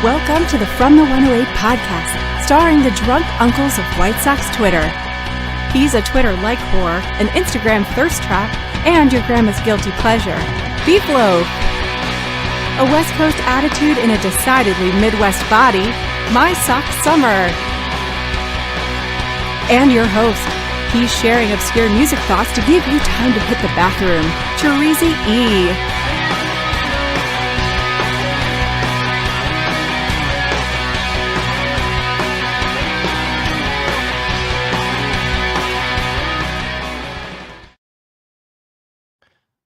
Welcome to the From the 108 podcast, starring the drunk uncles of White Sox Twitter. He's a Twitter-like whore, an Instagram thirst trap, and your grandma's guilty pleasure. Beef loaf. A West Coast attitude in a decidedly Midwest body, My Sock Summer. And your host. He's sharing obscure music thoughts to give you time to hit the bathroom. Cherezy E.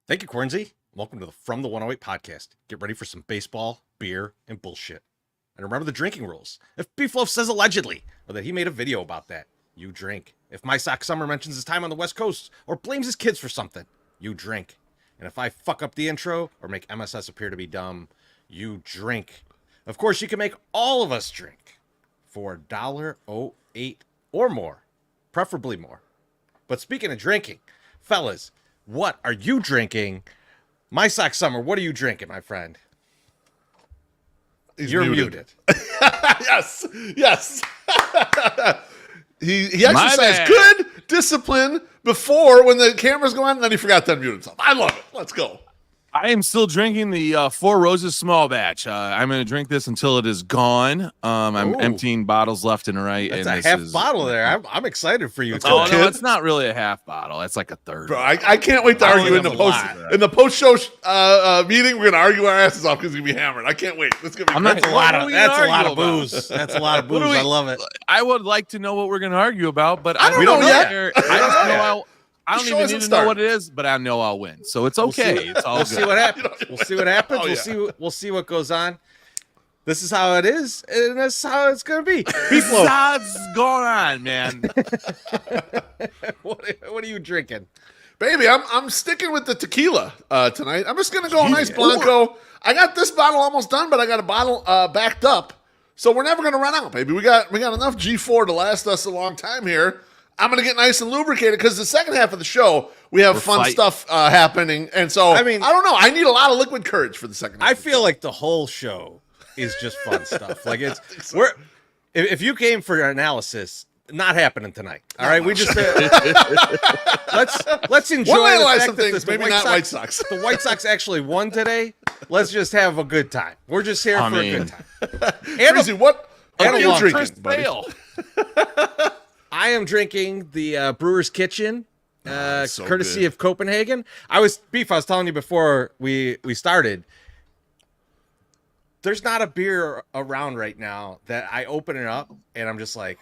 Thank you, Cornsey. Welcome to the From the 108 podcast. Get ready for some baseball, beer, and bullshit. And remember the drinking rules. If Beefloaf says allegedly, or that he made a video about that, you drink. If My Sock Summer mentions his time on the West Coast, or blames his kids for something, you drink. And if I fuck up the intro, or make MSS appear to be dumb, you drink. Of course, you can make all of us drink for $1.08 or more. Preferably more. But speaking of drinking, fellas, what are you drinking? My Sock Summer, what are you drinking, my friend? You're muted. Yes. He exercised good discipline before when the cameras go on, and then he forgot to unmute himself. I love it. Let's go. I am still drinking the Four Roses small batch. I'm going to drink this until it is gone. I'm emptying bottles left and right. That's and a half bottle there. I'm excited for you. Oh, no, it's not really a half bottle. It's like a third. Bro, I can't wait to argue in the post-show meeting. We're going to argue our asses off because we're going to be hammered. I can't wait. That's going to be That's a lot of booze. That's a lot of booze. I love it. I would like to know what we're going to argue about, but I don't know yet. I don't even need to know what it is, but I know I'll win. So it's okay. It's all We'll good. see what happens. We'll see what happens. We'll see what goes on. This is how it is, and that's how it's gonna be. This is how it's going on, man. What are you drinking? Baby, I'm sticking with the tequila tonight. I'm just gonna go nice Blanco. I got this bottle almost done, but I got a bottle backed up, so we're never gonna run out, baby. We got enough G4 to last us a long time here. I'm going to get nice and lubricated because the second half of the show, we have fun stuff happening. And so, I don't know. I need a lot of liquid courage for the second half. I feel like the whole show is just fun stuff. Like if you came for analysis, not happening tonight. All right, we just let's enjoy the fact that maybe not White Sox. The White Sox actually won today. Let's just have a good time. We're just here for a good time. And what are you drinking, buddy? I am drinking the Brewer's Kitchen, courtesy of Copenhagen. I was telling you before we started, there's not a beer around right now that I open it up and I'm just like,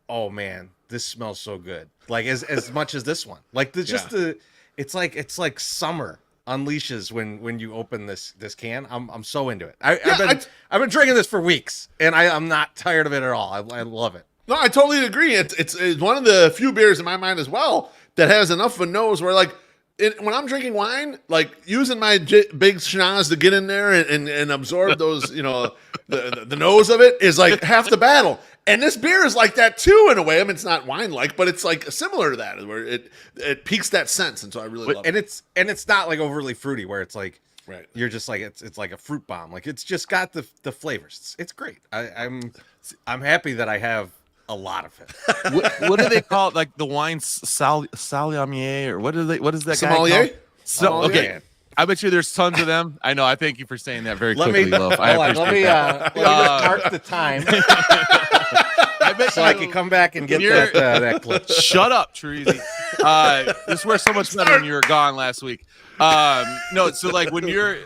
oh man, this smells so good. Like as much as this one. Like it's like summer unleashes when you open this can. I'm so into it. I've been drinking this for weeks and I'm not tired of it at all. I love it. No, I totally agree. It's one of the few beers in my mind as well that has enough of a nose where, like, when I'm drinking wine, like, using my big schnoz to get in there and absorb those, the nose of it is like half the battle. And this beer is like that too, in a way. I mean, it's not wine-like, but it's like similar to that, where it piques that sense, and so I really love it. And it's not like overly fruity, where it's like, right, you're just like it's like a fruit bomb. Like it's just got the flavors. It's great. I'm happy that I have a lot of it. What do they call it? Like the wine sommelier, or what is that sommelier? Guy called? Okay, I bet you there's tons of them. I know. I thank you for saying that very quickly, Loaf. I appreciate that. Let me mark the time. I bet I can come back and get that clip. Shut up, Cherezy. This works so much better when you were gone last week. No, so like when you're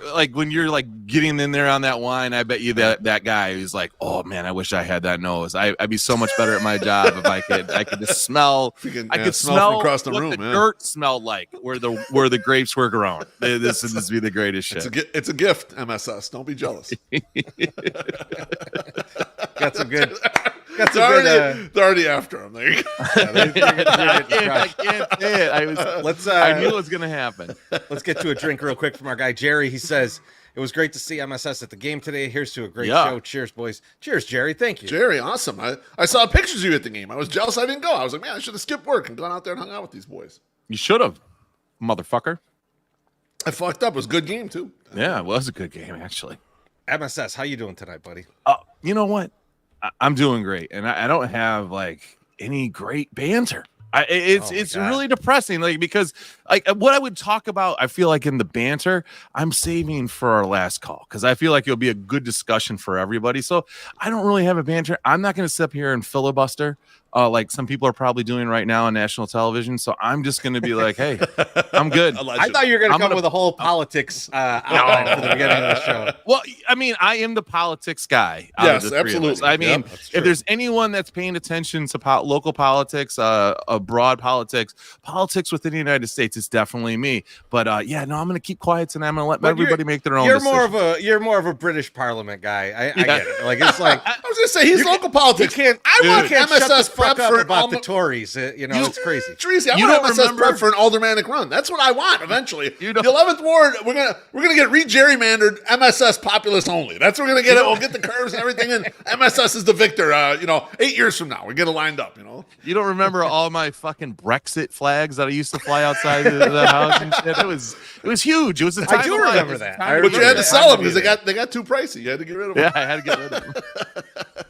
getting in there on that wine, I bet you that guy who's like, oh man, I wish I had that nose. I'd be so much better at my job if I could just smell. I could smell across the what room. The dirt smelled like where the grapes were grown. This would be the greatest shit. It's a gift, MSS. Don't be jealous. Got some good. They're already after him. There you go. I can't say it. I knew it was going to happen. Let's get to a drink real quick from our guy, Jerry. He says, it was great to see MSS at the game today. Here's to a great show. Cheers, boys. Cheers, Jerry. Thank you. Jerry, awesome. I saw pictures of you at the game. I was jealous I didn't go. I was like, man, I should have skipped work and gone out there and hung out with these boys. You should have, motherfucker. I fucked up. It was a good game, too. Yeah, it was a good game, actually. MSS, how you doing tonight, buddy? you know what? I'm doing great, and I don't have like any great banter. It's really depressing, like, because like what I would talk about, I feel like in the banter, I'm saving for our last call because I feel like it'll be a good discussion for everybody. So I don't really have a banter. I'm not going to sit up here and filibuster like some people are probably doing right now on national television. So I'm just going to be like, hey, I'm good. I thought you were going to come with a whole politics outline for the beginning of the show. Well, I mean, I am the politics guy. Yes, absolutely. I mean, if there's anyone that's paying attention to local politics, broad politics within the United States, it's definitely me. But no, I'm going to keep quiet and I'm going to let everybody make their own. You're more of a British Parliament guy. I get it. Like it's like I was going to say he's local politics. I want MSS prep for about the Tories. It's crazy. Treasy, I want MSS prep for an aldermanic run. That's what I want eventually. The 11th ward, we're gonna get re-gerrymandered MSS populist only. That's what we're gonna get. We'll get the curves and everything, and MSS is the victor. 8 years from now, we get it lined up. You don't remember all my fucking Brexit flags that I used to fly outside the house and shit? It was huge. It was a time. I do remember that. But you had to sell them because they got too pricey. You had to get rid of them. Yeah, I had to get rid of them.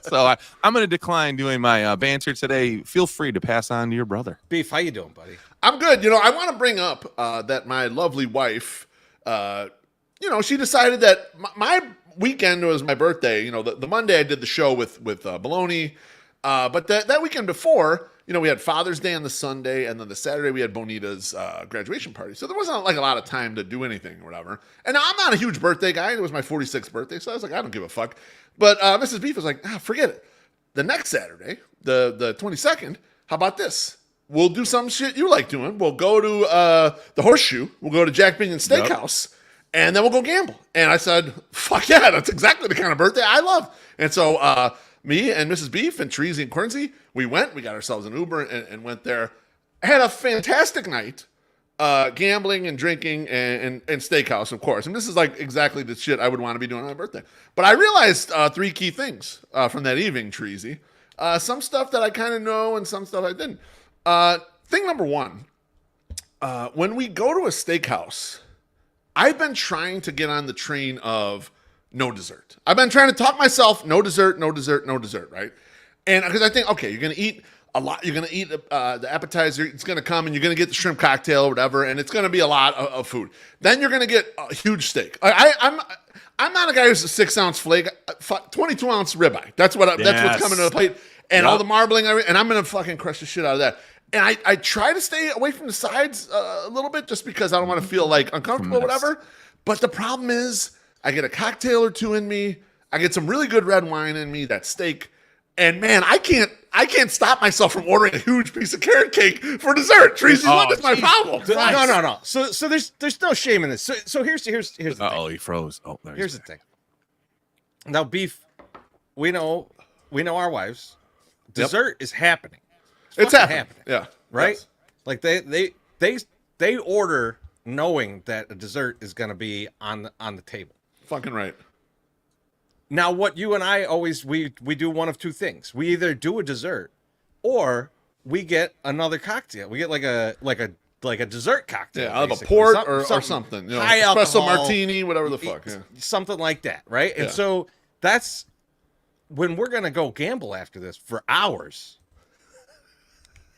So I'm going to decline doing my banter today. Feel free to pass on to your brother. Beef, how you doing, buddy? I'm good. I want to bring up that my lovely wife, she decided that my weekend was my birthday. The Monday I did the show with Baloney, but that weekend before, we had Father's Day on the Sunday, and then the Saturday we had Bonita's graduation party. So there wasn't like a lot of time to do anything or whatever. And now I'm not a huge birthday guy. It was my 46th birthday, so I was like, I don't give a fuck. But Mrs. Beef was like, forget it. The next Saturday, the 22nd, how about this? We'll do some shit you like doing. We'll go to the Horseshoe. We'll go to Jack Binion Steakhouse, and then we'll go gamble. And I said, fuck yeah, that's exactly the kind of birthday I love. And so me and Mrs. Beef and Treasy and Cornsey, we got ourselves an Uber and went there. I had a fantastic night. Gambling and drinking and steakhouse, of course. And this is like exactly the shit I would want to be doing on my birthday. But I realized 3 key things from that evening, Treasy. Some stuff that I kind of know and some stuff I didn't. Thing number 1, when we go to a steakhouse, I've been trying to get on the train of no dessert. I've been trying to talk myself, no dessert, right? And because I think, okay, you're going to eat a lot. You're going to eat the appetizer. It's going to come and you're going to get the shrimp cocktail or whatever, and it's going to be a lot of food. Then you're going to get a huge steak. I'm not a guy who's a 6-ounce flake, 22-ounce ribeye. That's what's coming to the plate, and all the marbling, and I'm going to fucking crush the shit out of that. And I try to stay away from the sides a little bit just because I don't want to feel like uncomfortable or whatever. But the problem is I get a cocktail or 2 in me. I get some really good red wine in me, that steak. And man, I can't stop myself from ordering a huge piece of carrot cake for dessert. Treasy, what is my problem? No. So there's no shame in this. So here's the thing. Oh, he froze. Oh, here's the thing. Now, Beef, we know our wives. Dessert is happening. It's happening. Yeah. Right? Yes. Like they order knowing that a dessert is going to be on the table. Fucking right. Now, what you and I always we do one of 2 things. We either do a dessert, or we get another cocktail. We get like a dessert cocktail. Yeah, I'll have a port or something. High espresso alcohol, martini, whatever the fuck. Yeah. Something like that, right? And so that's when we're gonna go gamble after this for hours.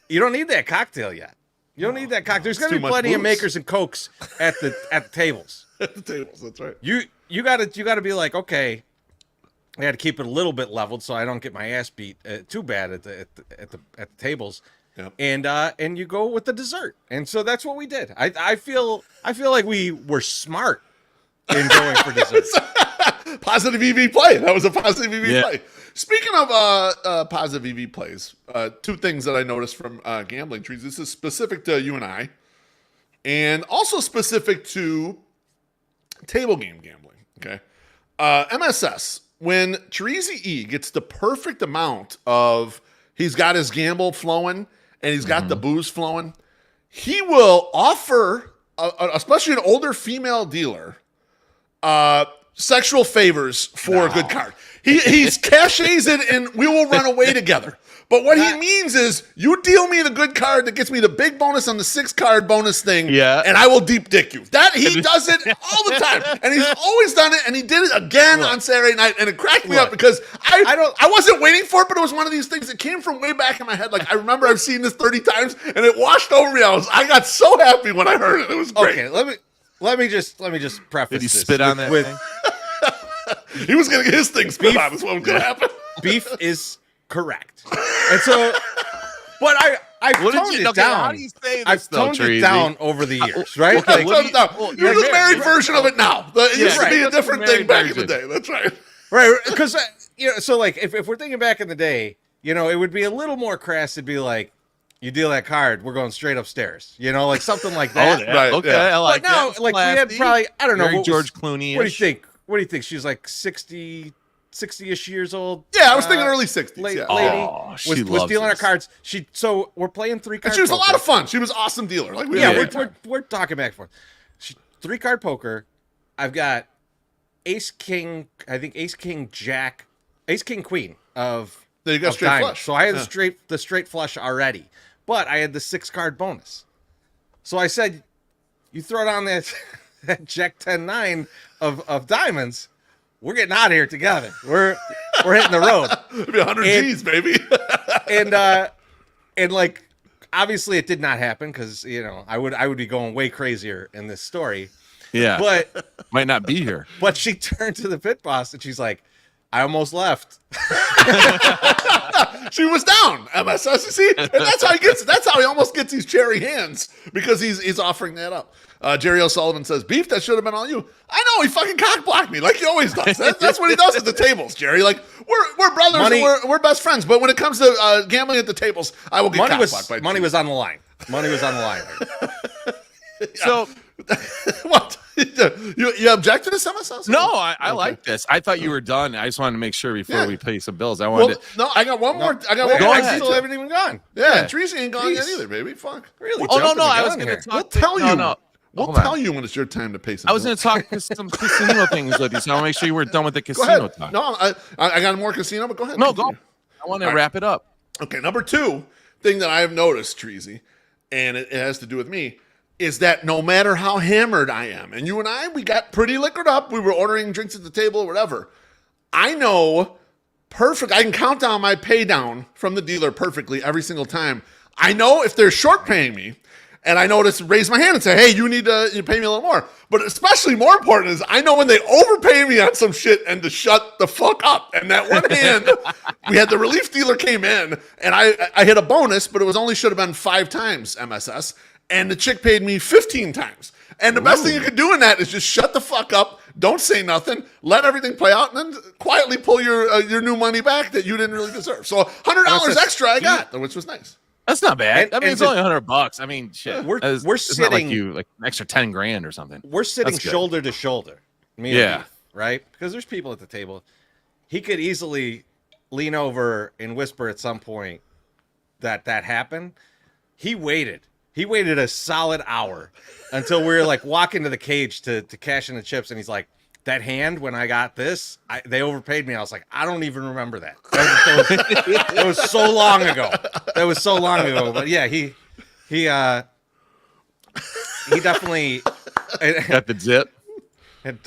You don't need that cocktail yet. You don't need that cocktail. There's gonna be plenty of makers and cokes at the tables. At the tables, that's right. You gotta be like, okay, I had to keep it a little bit leveled so I don't get my ass beat too bad at the tables. Yep. And you go with the dessert. And so that's what we did. I feel like we were smart in going for dessert. Positive EV play. That was a positive EV play. Speaking of positive EV plays, 2 things that I noticed from gambling trees. This is specific to you and I, and also specific to table game gambling. Okay, MSS. When Treasy E gets the perfect amount of, he's got his gamble flowing and he's got the booze flowing, he will offer, especially an older female dealer, sexual favors for a good card. He's cachets it and we will run away together. But what he means is you deal me the good card that gets me the big bonus on the 6-card bonus thing, and I will deep dick you. That he does it all the time, and he's always done it, and he did it again on Saturday night, and it cracked me up because I wasn't waiting for it, but it was one of these things that came from way back in my head. Like I remember I've seen this 30 times, and it washed over me. I got so happy when I heard it. It was great. Okay, let me just preface. Did he this spit on that thing? He was going to get his thing spit on. Is what was going to happen. Beef is correct, and so, but I've toned it down. How do you say this? I've toned it down over the years, right? Okay, toned it down. You're the married version of it now. It used to be a different thing back in the day. That's right. Right, because so like if we're thinking back in the day, it would be a little more crass. It'd be like, you deal that card, we're going straight upstairs. Like something like that. Right. Okay, I like that. Like we had probably, I don't know, Very George Clooney. What do you think? What do you think? She's like 60-ish years old. Yeah, I was thinking early 60s. Lady Oh, she was dealing loves our cards. So we're playing 3-card. And she was poker. a lot of fun. She was an awesome dealer. Like we're talking back and forth. 3-card poker. I've got Ace King. I think Ace King Jack, Ace King Queen of. Then you got straight diamonds. flush. So I had the straight flush already, but I had the 6-card bonus. So I said, you throw down that Jack 10-9 of diamonds, we're getting out of here together. We're hitting the road. It'd be 100 G's, baby. and like obviously it did not happen because I would be going way crazier in this story. Yeah, but might not be here. But she turned to the pit boss and she's like, I almost left. She was down. MSS, you see, and that's how he gets. That's how he almost gets these cherry hands because he's offering that up. Jerry O'Sullivan says, "Beef, that should have been all you." I know, he fucking cock blocked me like he always does. That's what he does at the tables, Jerry. Like we're brothers, and we're best friends. But when it comes to gambling at the tables, I will get cock blocked by money was on the line. Money was on the line. So what? You object to this, MSS? No, I like this. I thought you were done. I just wanted to make sure before we pay some bills. I wanted to. No, I got one more. I got one more. more. I still haven't even gone. Yeah, Tracy ain't gone yet either, baby. Fuck. Really? Oh, no. I was going to talk. We'll tell you. No. We'll tell you when it's your time to pay some. I was going to talk some casino things with you, so I'll make sure you were done with the Go casino ahead. talk. No, I got more casino, but go ahead. No, go. I want to wrap it up. Okay, number 2 thing that I have noticed, Treasy, and it has to do with me, is that no matter how hammered I am, and you and I, we got pretty liquored up. We were ordering drinks at the table, whatever. I know perfect. I can count down my pay down from the dealer perfectly every single time. I know if they're short paying me, and I know to raise my hand and say, hey, you need to pay me a little more. But especially more important is I know when they overpay me on some shit and to shut the fuck up. And that one hand, we had the relief dealer came in, and I hit a bonus, but it was only should have been 5 times MSS. And the chick paid me 15 times. And the best thing you can do in that is just shut the fuck up, don't say nothing, let everything play out, and then quietly pull your new money back that you didn't really deserve. So $100 extra I got, which was nice. That's not bad. And it's only $100. I mean, shit. We're it's sitting not like you like an extra 10 grand or something. We're sitting shoulder to shoulder. Me and Keith, right? Because there's people at the table. He could easily lean over and whisper at some point that happened. He waited. He waited a solid hour until we were like walking to the cage to cash in the chips, and he's like, that hand when I got this, they overpaid me. I was like, I don't even remember that. That was so long ago. That was so long ago. But yeah, he definitely got the zip. And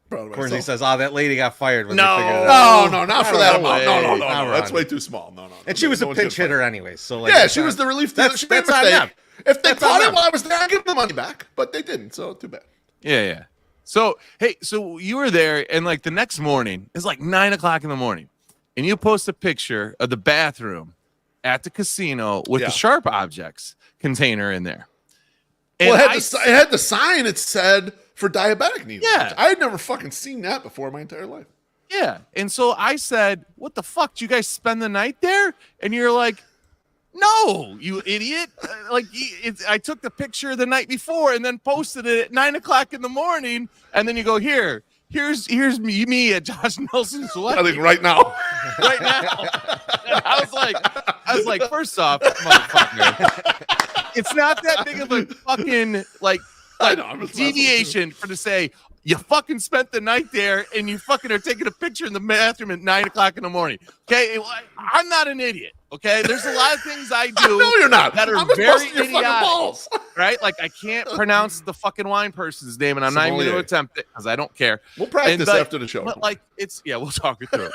Cornsey says, "Oh, that lady got fired." When No, they figured it out. no, not for that amount. No, Not that's wrong. way too small. No. And she was a pinch hitter anyway. So like, Yeah, she was the relief dealer. That's She made a on mistake. them. If they That's caught on it them. while I was there, I'd give them the money back. But they didn't, so too bad. Yeah. So, hey, so you were there, and like the next morning, it's like 9 o'clock in the morning, and you post a picture of the bathroom at the casino with the sharp objects container in there. And Well, it had the sign. It said for diabetic needles. Yeah. I had never fucking seen that before in my entire life. Yeah. And so I said, what the fuck? Did you guys spend the night there? And you're like, no, you idiot. I took the picture the night before and then posted it at 9 o'clock in the morning. And then you go, here's me at Josh Nelson's wedding. I think right now. Right now. And I was like, first off, motherfucker, it's not that big of a fucking deviation to say you fucking spent the night there and you fucking are taking a picture in the bathroom at 9 o'clock in the morning. Okay, I'm not an idiot. Okay, there's a lot of things I do. No, you're not. That are I'm just very busting your fucking idiotic, balls. right? Like I can't pronounce the fucking wine person's name, and I'm not even going to attempt it because I don't care. We'll practice after the show. But like, we'll talk it through.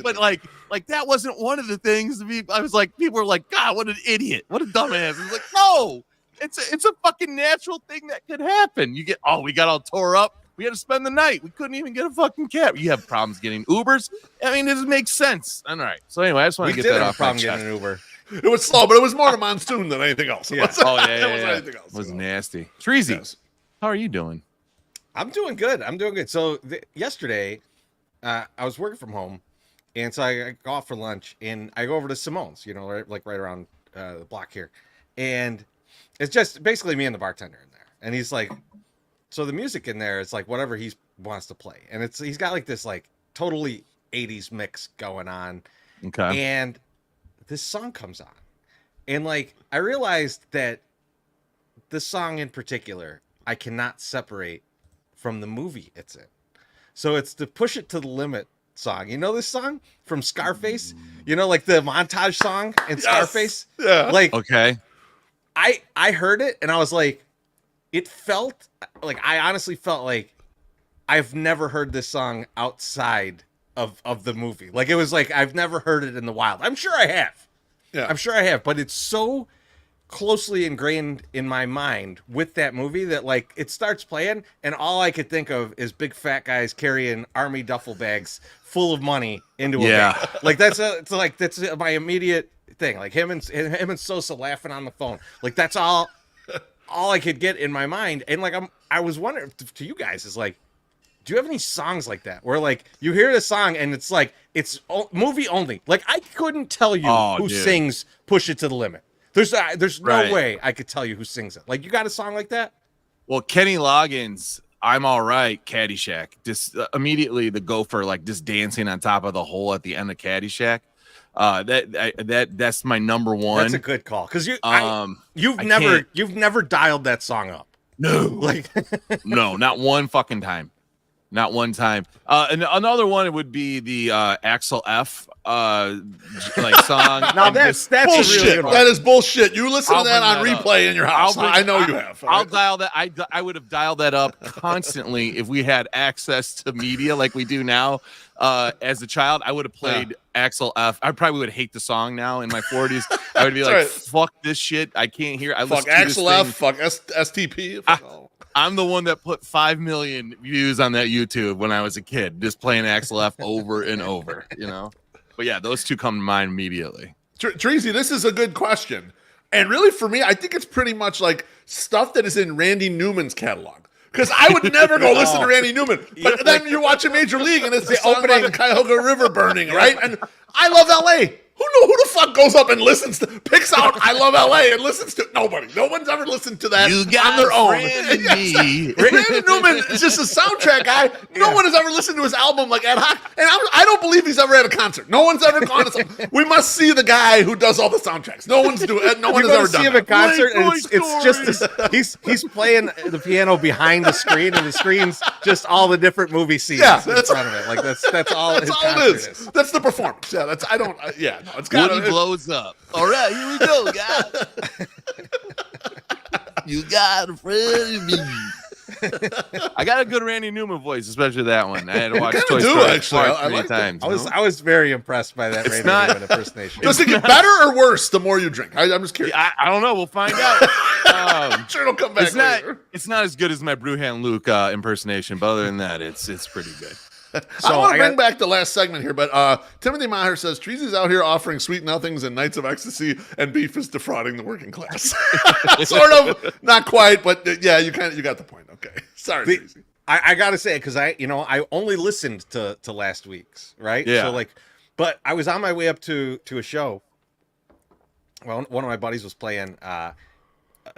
But like that wasn't one of the things. I was like, people were like, God, what an idiot, what a dumbass. I was like, no, it's a fucking natural thing that could happen. We got all tore up. We had to spend the night. We couldn't even get a fucking cab. You have problems getting Ubers. I mean, this makes sense. All right. So anyway, I just want to get that off my chest. Getting an Uber. It was slow, but it was more a monsoon than anything else. Yeah. Anything else. It was nasty. Treasy, Yes. how are you doing? I'm doing good. So yesterday, I was working from home, and so I go off for lunch, and I go over to Simone's, right around the block here, and it's just basically me and the bartender in there, and he's like. So the music in there is like whatever he wants to play. And he's got like this like totally 80s mix going on. Okay. And this song comes on. And like I realized that this song in particular, I cannot separate from the movie it's in. So it's the Push It to the Limit song. You know this song from Scarface? Like the montage song in Scarface? Yeah. Like okay. I heard it and I was like, it felt like I honestly felt like I've never heard this song outside of the movie. Like it was like I've never heard it in the wild. I'm sure I have. Yeah. I'm sure I have, but it's so closely ingrained in my mind with that movie that like it starts playing and all I could think of is big fat guys carrying army duffel bags full of money into a van. Like that's my immediate thing. Like him and Sosa laughing on the phone. Like that's all I could get in my mind. And like I was wondering to you guys is like, do you have any songs like that where like you hear the song and it's like it's movie only? Like I couldn't tell you who sings Push It to the Limit. There's no way I could tell you who sings it. Like you got a song like that? Well, Kenny Loggins, I'm All Right, Caddyshack. Just immediately the gopher like just dancing on top of the hole at the end of Caddyshack. That's my number one. That's a good call because you've never dialed that song up. No, like no, not one fucking time, not one time. And another one would be the Axel F like song. Now that's bullshit. A really good one. That is bullshit. You listen to that on replay in your house. I know you have. I'll dial that. I would have dialed that up constantly if we had access to media like we do now. As a child, I would have played Axel F. I probably would hate the song now in my 40s. I would be like, fuck this shit. I can't hear. Fuck Axel F. Fuck STP. I'm the one that put 5 million views on that YouTube when I was a kid, just playing Axel F over and over, But yeah, those two come to mind immediately. Treasy, this is a good question. And really for me, I think it's pretty much like stuff that is in Randy Newman's catalog. Because I would never go listen to Randy Newman. But then you're watching Major League and it's the opening of the Cuyahoga River burning, right? And I love LA. Who the fuck goes up and picks out I Love LA and listens to nobody. No one's ever listened to that on their own. Randy Newman is just a soundtrack guy. No one has ever listened to his album like ad hoc. And I don't believe he's ever had a concert. No one's ever gone to we must see the guy who does all the soundtracks. No one has ever done him that. A concert and it's just he's playing the piano behind the screen and the screen's just all the different movie scenes in front of it. Like that's all his concert is. That's the performance. Yeah, no, it's got Woody blows up. All right, here we go, guys. You got a friend in me. I got a good Randy Newman voice, especially that one. I had to watch Toy Story many times. I was very impressed by that Randy Newman impersonation. Does it get better or worse the more you drink? I'm just curious. I don't know. We'll find out. I'm sure it'll come back later. It's not as good as my Bruhan Luke impersonation, but other than that, it's pretty good. So I want to bring back the last segment here, but Timothy Maher says Treasy's out here offering sweet nothings and nights of ecstasy, and beef is defrauding the working class. Sort of, not quite, but yeah, you got the point. Okay, sorry, Treasy. I gotta say, because I only listened to last week's, right? Yeah. So but I was on my way up to a show. Well, one of my buddies was playing a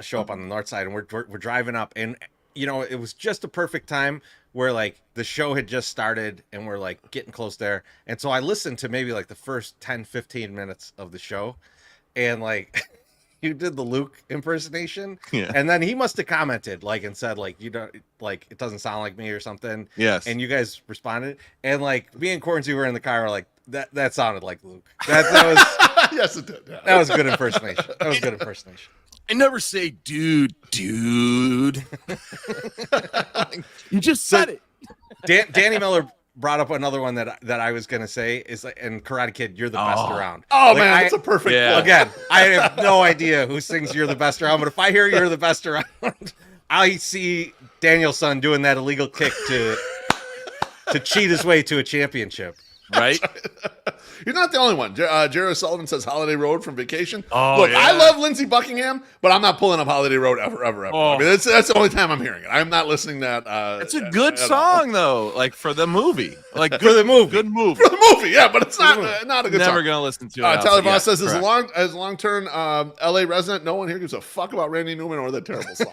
show up on the north side, and we're driving up, and it was just a perfect time where like the show had just started and we're like getting close there. And so I listened to maybe like the first 10-15 minutes of the show, and like you did the Luke impersonation. Yeah. And then he must have commented like and said like, you don't like, it doesn't sound like me or something. Yes. And you guys responded, and like me and Cornsey were in the car, like, That sounded like Luke. That was Yes, it did. Yeah. that was good impersonation. That was good impersonation. I never say dude. You just said it. Danny Miller brought up another one that I was gonna say is like, and Karate Kid, you're the best around. Oh Like, man, that's a perfect quote. Again, I have no idea who sings "You're the Best Around," but if I hear "You're the Best Around," I see Danielson doing that illegal kick to cheat his way to a championship. Right? You're not the only one. Jared Sullivan says Holiday Road from Vacation. Oh, Look, yeah. I love Lindsey Buckingham, but I'm not pulling up Holiday Road ever. Oh. I mean, that's the only time I'm hearing it. I'm not listening to that. It's a good song, though. Like for the movie. Like For the movie. Good movie. For the movie, yeah, but it's not a good Never song. gonna listen to it. Tyler Voss says, correct. as a long-term LA resident, no one here gives a fuck about Randy Newman or that terrible song.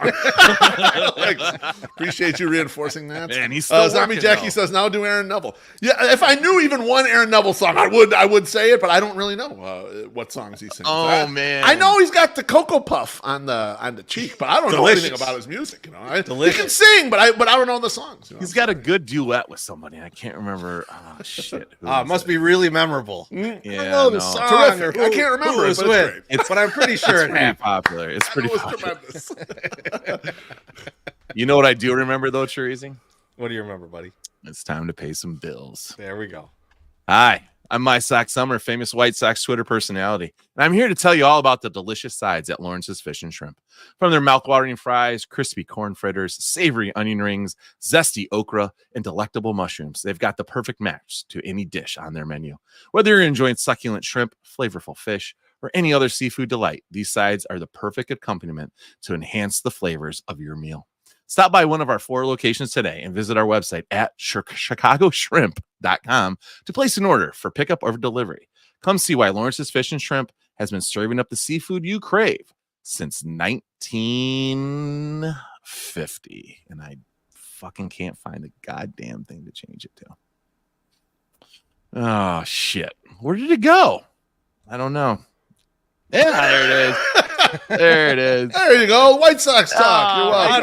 Thanks. Appreciate you reinforcing that. Man, he's still Zombie working, Jackie though. says, now do Aaron Neville. Yeah, if I knew even one Aaron Neville song, I would say it, but I don't really know what songs he sings. Oh, man. I know he's got the Cocoa Puff on the cheek, but I don't know anything about his music. He can sing, but I don't know the songs. He's got a good duet with somebody. I can't remember. Oh shit. Who It was must it? be really memorable. Yeah, I know the no. song. Terrific. or I can't remember who it, was but with. it's great. But I'm pretty sure it Pretty happened. popular. It's pretty It was popular. tremendous. You know what I do remember though, Cheesy? What do you remember, buddy? It's time to pay some bills. There we go. Hi, I'm My Sox Summer, famous White Sox Twitter personality. And I'm here to tell you all about the delicious sides at Lawrence's Fish and Shrimp. From their mouth-watering fries, crispy corn fritters, savory onion rings, zesty okra, and delectable mushrooms, they've got the perfect match to any dish on their menu. Whether you're enjoying succulent shrimp, flavorful fish, or any other seafood delight, these sides are the perfect accompaniment to enhance the flavors of your meal. Stop by one of our 4 locations today and visit our website at chicagoshrimp.com to place an order for pickup or delivery. Come see why Lawrence's Fish and Shrimp has been serving up the seafood you crave since 1950. And I fucking can't find the goddamn thing to change it to. Oh, shit. Where did it go? I don't know. Yeah, there it is. There it is. There you go. White Sox talk. You're welcome. Out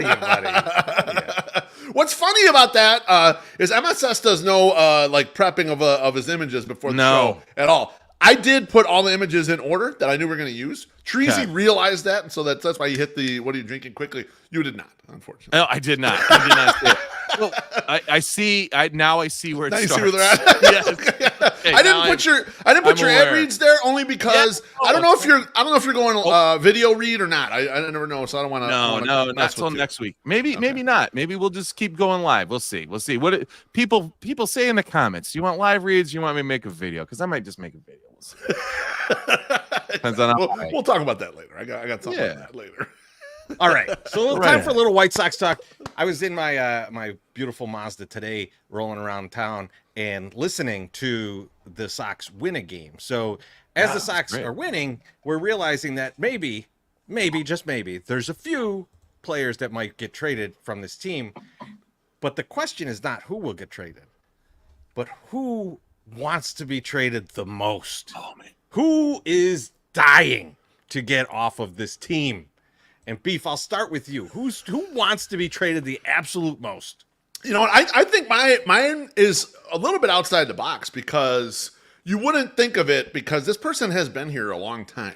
of here, buddy. Yeah. What's funny about that is MSS does no like prepping of his images before the show at all. I did put all the images in order that I knew we were going to use. Treasy realized that, and so that's why you hit the "what are you drinking" quickly. You did not, unfortunately. No, I did not. I did not see it. Well, I see. Now I see where it Now you starts. see where they're at. Yes. Okay, I didn't now put your ad aware. reads there only because Yeah. I don't know if you're going video read or not. I never know, so I don't want to. No, not till next week. Maybe not. Maybe we'll just keep going live. We'll see. What people say in the comments. Do you want live reads? Do you want me to make a video? Because I might just make a video. We'll see. Depends on how we'll talk about that later. I got something on that later. All right. So time for a little White Sox talk. I was in my my beautiful Mazda today, rolling around town and listening to the Sox win a game. So as the Sox are winning, we're realizing that maybe, just maybe, there's a few players that might get traded from this team. But the question is not who will get traded, but who wants to be traded the most. Oh, man. Who is dying to get off of this team? And Beef, I'll start with you. Who wants to be traded the absolute most? You know what? I think mine is a little bit outside the box because you wouldn't think of it because this person has been here a long time.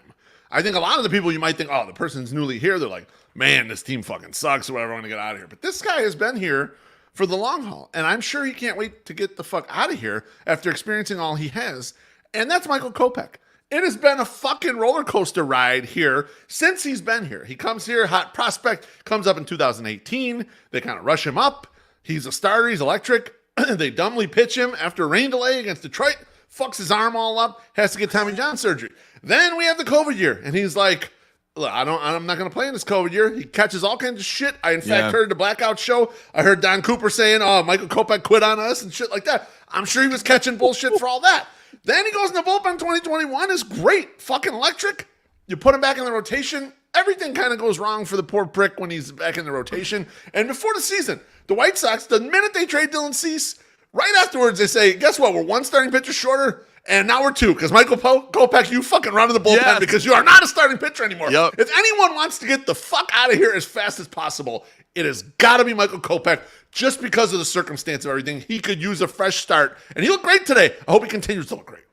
I think a lot of the people you might think, oh, the person's newly here. They're like, man, this team fucking sucks or whatever. I want to get out of here. But this guy has been here for the long haul. And I'm sure he can't wait to get the fuck out of here after experiencing all he has. And that's Michael Kopech. It has been a fucking roller coaster ride here since he's been here. He comes here, hot prospect, comes up in 2018. They kind of rush him up. He's a starter. He's electric. They dumbly pitch him after a rain delay against Detroit. Fucks his arm all up. Has to get Tommy John surgery. Then we have the COVID year. And he's like, look, I'm not going to play in this COVID year. He catches all kinds of shit. I, in fact, heard the Blackout show. I heard Don Cooper saying, oh, Michael Kopech quit on us and shit like that. I'm sure he was catching bullshit for all that. Then he goes in the bullpen 2021, is great. Fucking electric. You put him back in the rotation. Everything kind of goes wrong for the poor prick when he's back in the rotation. And before the season, the White Sox, the minute they trade Dylan Cease, right afterwards they say, guess what? We're 1 starting pitcher shorter, and now we're 2. Because Michael Kopech, you fucking run to the bullpen because you are not a starting pitcher anymore. Yep. If anyone wants to get the fuck out of here as fast as possible, it has got to be Michael Kopech. just because of the circumstance of everything. He could use a fresh start, and he looked great today. I hope he continues to look great.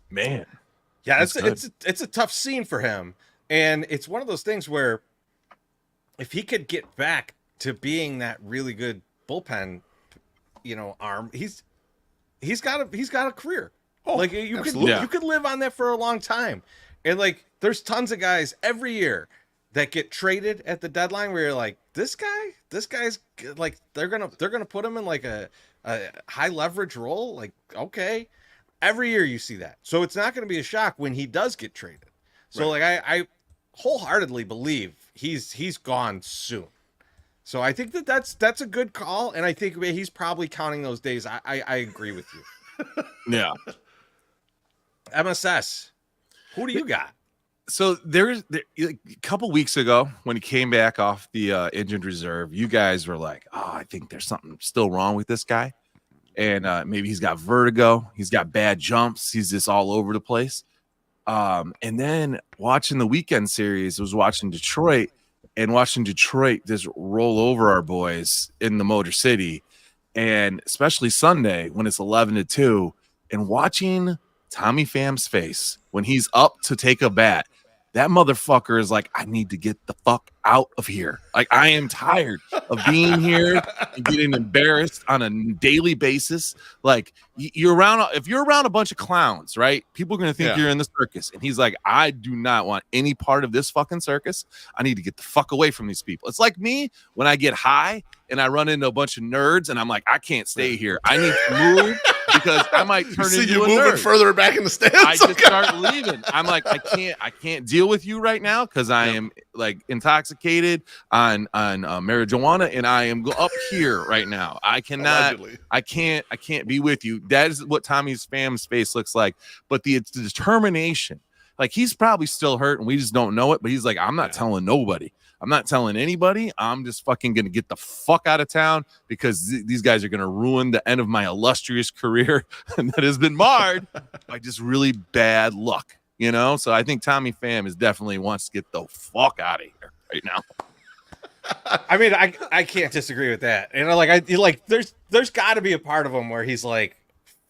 Man. Yeah, it's a tough scene for him, and it's one of those things where if he could get back to being that really good bullpen, arm, he's got a career. Oh, like you absolutely. could live on that for a long time, and like there's tons of guys every year that get traded at the deadline where you're like, this guy's like they're gonna put him in like a high leverage role. Like, okay. Every year you see that. So it's not going to be a shock when he does get traded. So like I wholeheartedly believe he's gone soon. So I think that's a good call, and I think he's probably counting those days. I agree with you. Yeah. MSS. Who do you got? So a couple weeks ago when he came back off the injured reserve, you guys were like, "Oh, I think there's something still wrong with this guy." And maybe he's got vertigo. He's got bad jumps. He's just all over the place. And then watching the weekend series, I was watching Detroit just roll over our boys in the Motor City. And especially Sunday when it's 11-2 and watching Tommy Pham's face when he's up to take a bat. That motherfucker is like, I need to get the fuck out of here. Like, I am tired of being here and getting embarrassed on a daily basis. Like, if you're around a bunch of clowns, right? People are going to think you're in the circus. And he's like, I do not want any part of this fucking circus. I need to get the fuck away from these people. It's like me when I get high and I run into a bunch of nerds and I'm like, I can't stay here. I need to move because I might turn into you a moving nerd. Further back in the stands. I just start leaving. I'm like, I can't deal with you right now because I am like intoxicated on marijuana and I am up here right now. I cannot. Allegedly. I can't be with you. That is what Tommy Pham's face looks like. But it's the determination. Like, he's probably still hurt and we just don't know it. But he's like, I'm not telling nobody. I'm not telling anybody. I'm just fucking going to get the fuck out of town because these guys are going to ruin the end of my illustrious career that has been marred by just really bad luck, So I think Tommy Pham is definitely wants to get the fuck out of here right now. I mean, I can't disagree with that. There's got to be a part of him where he's like,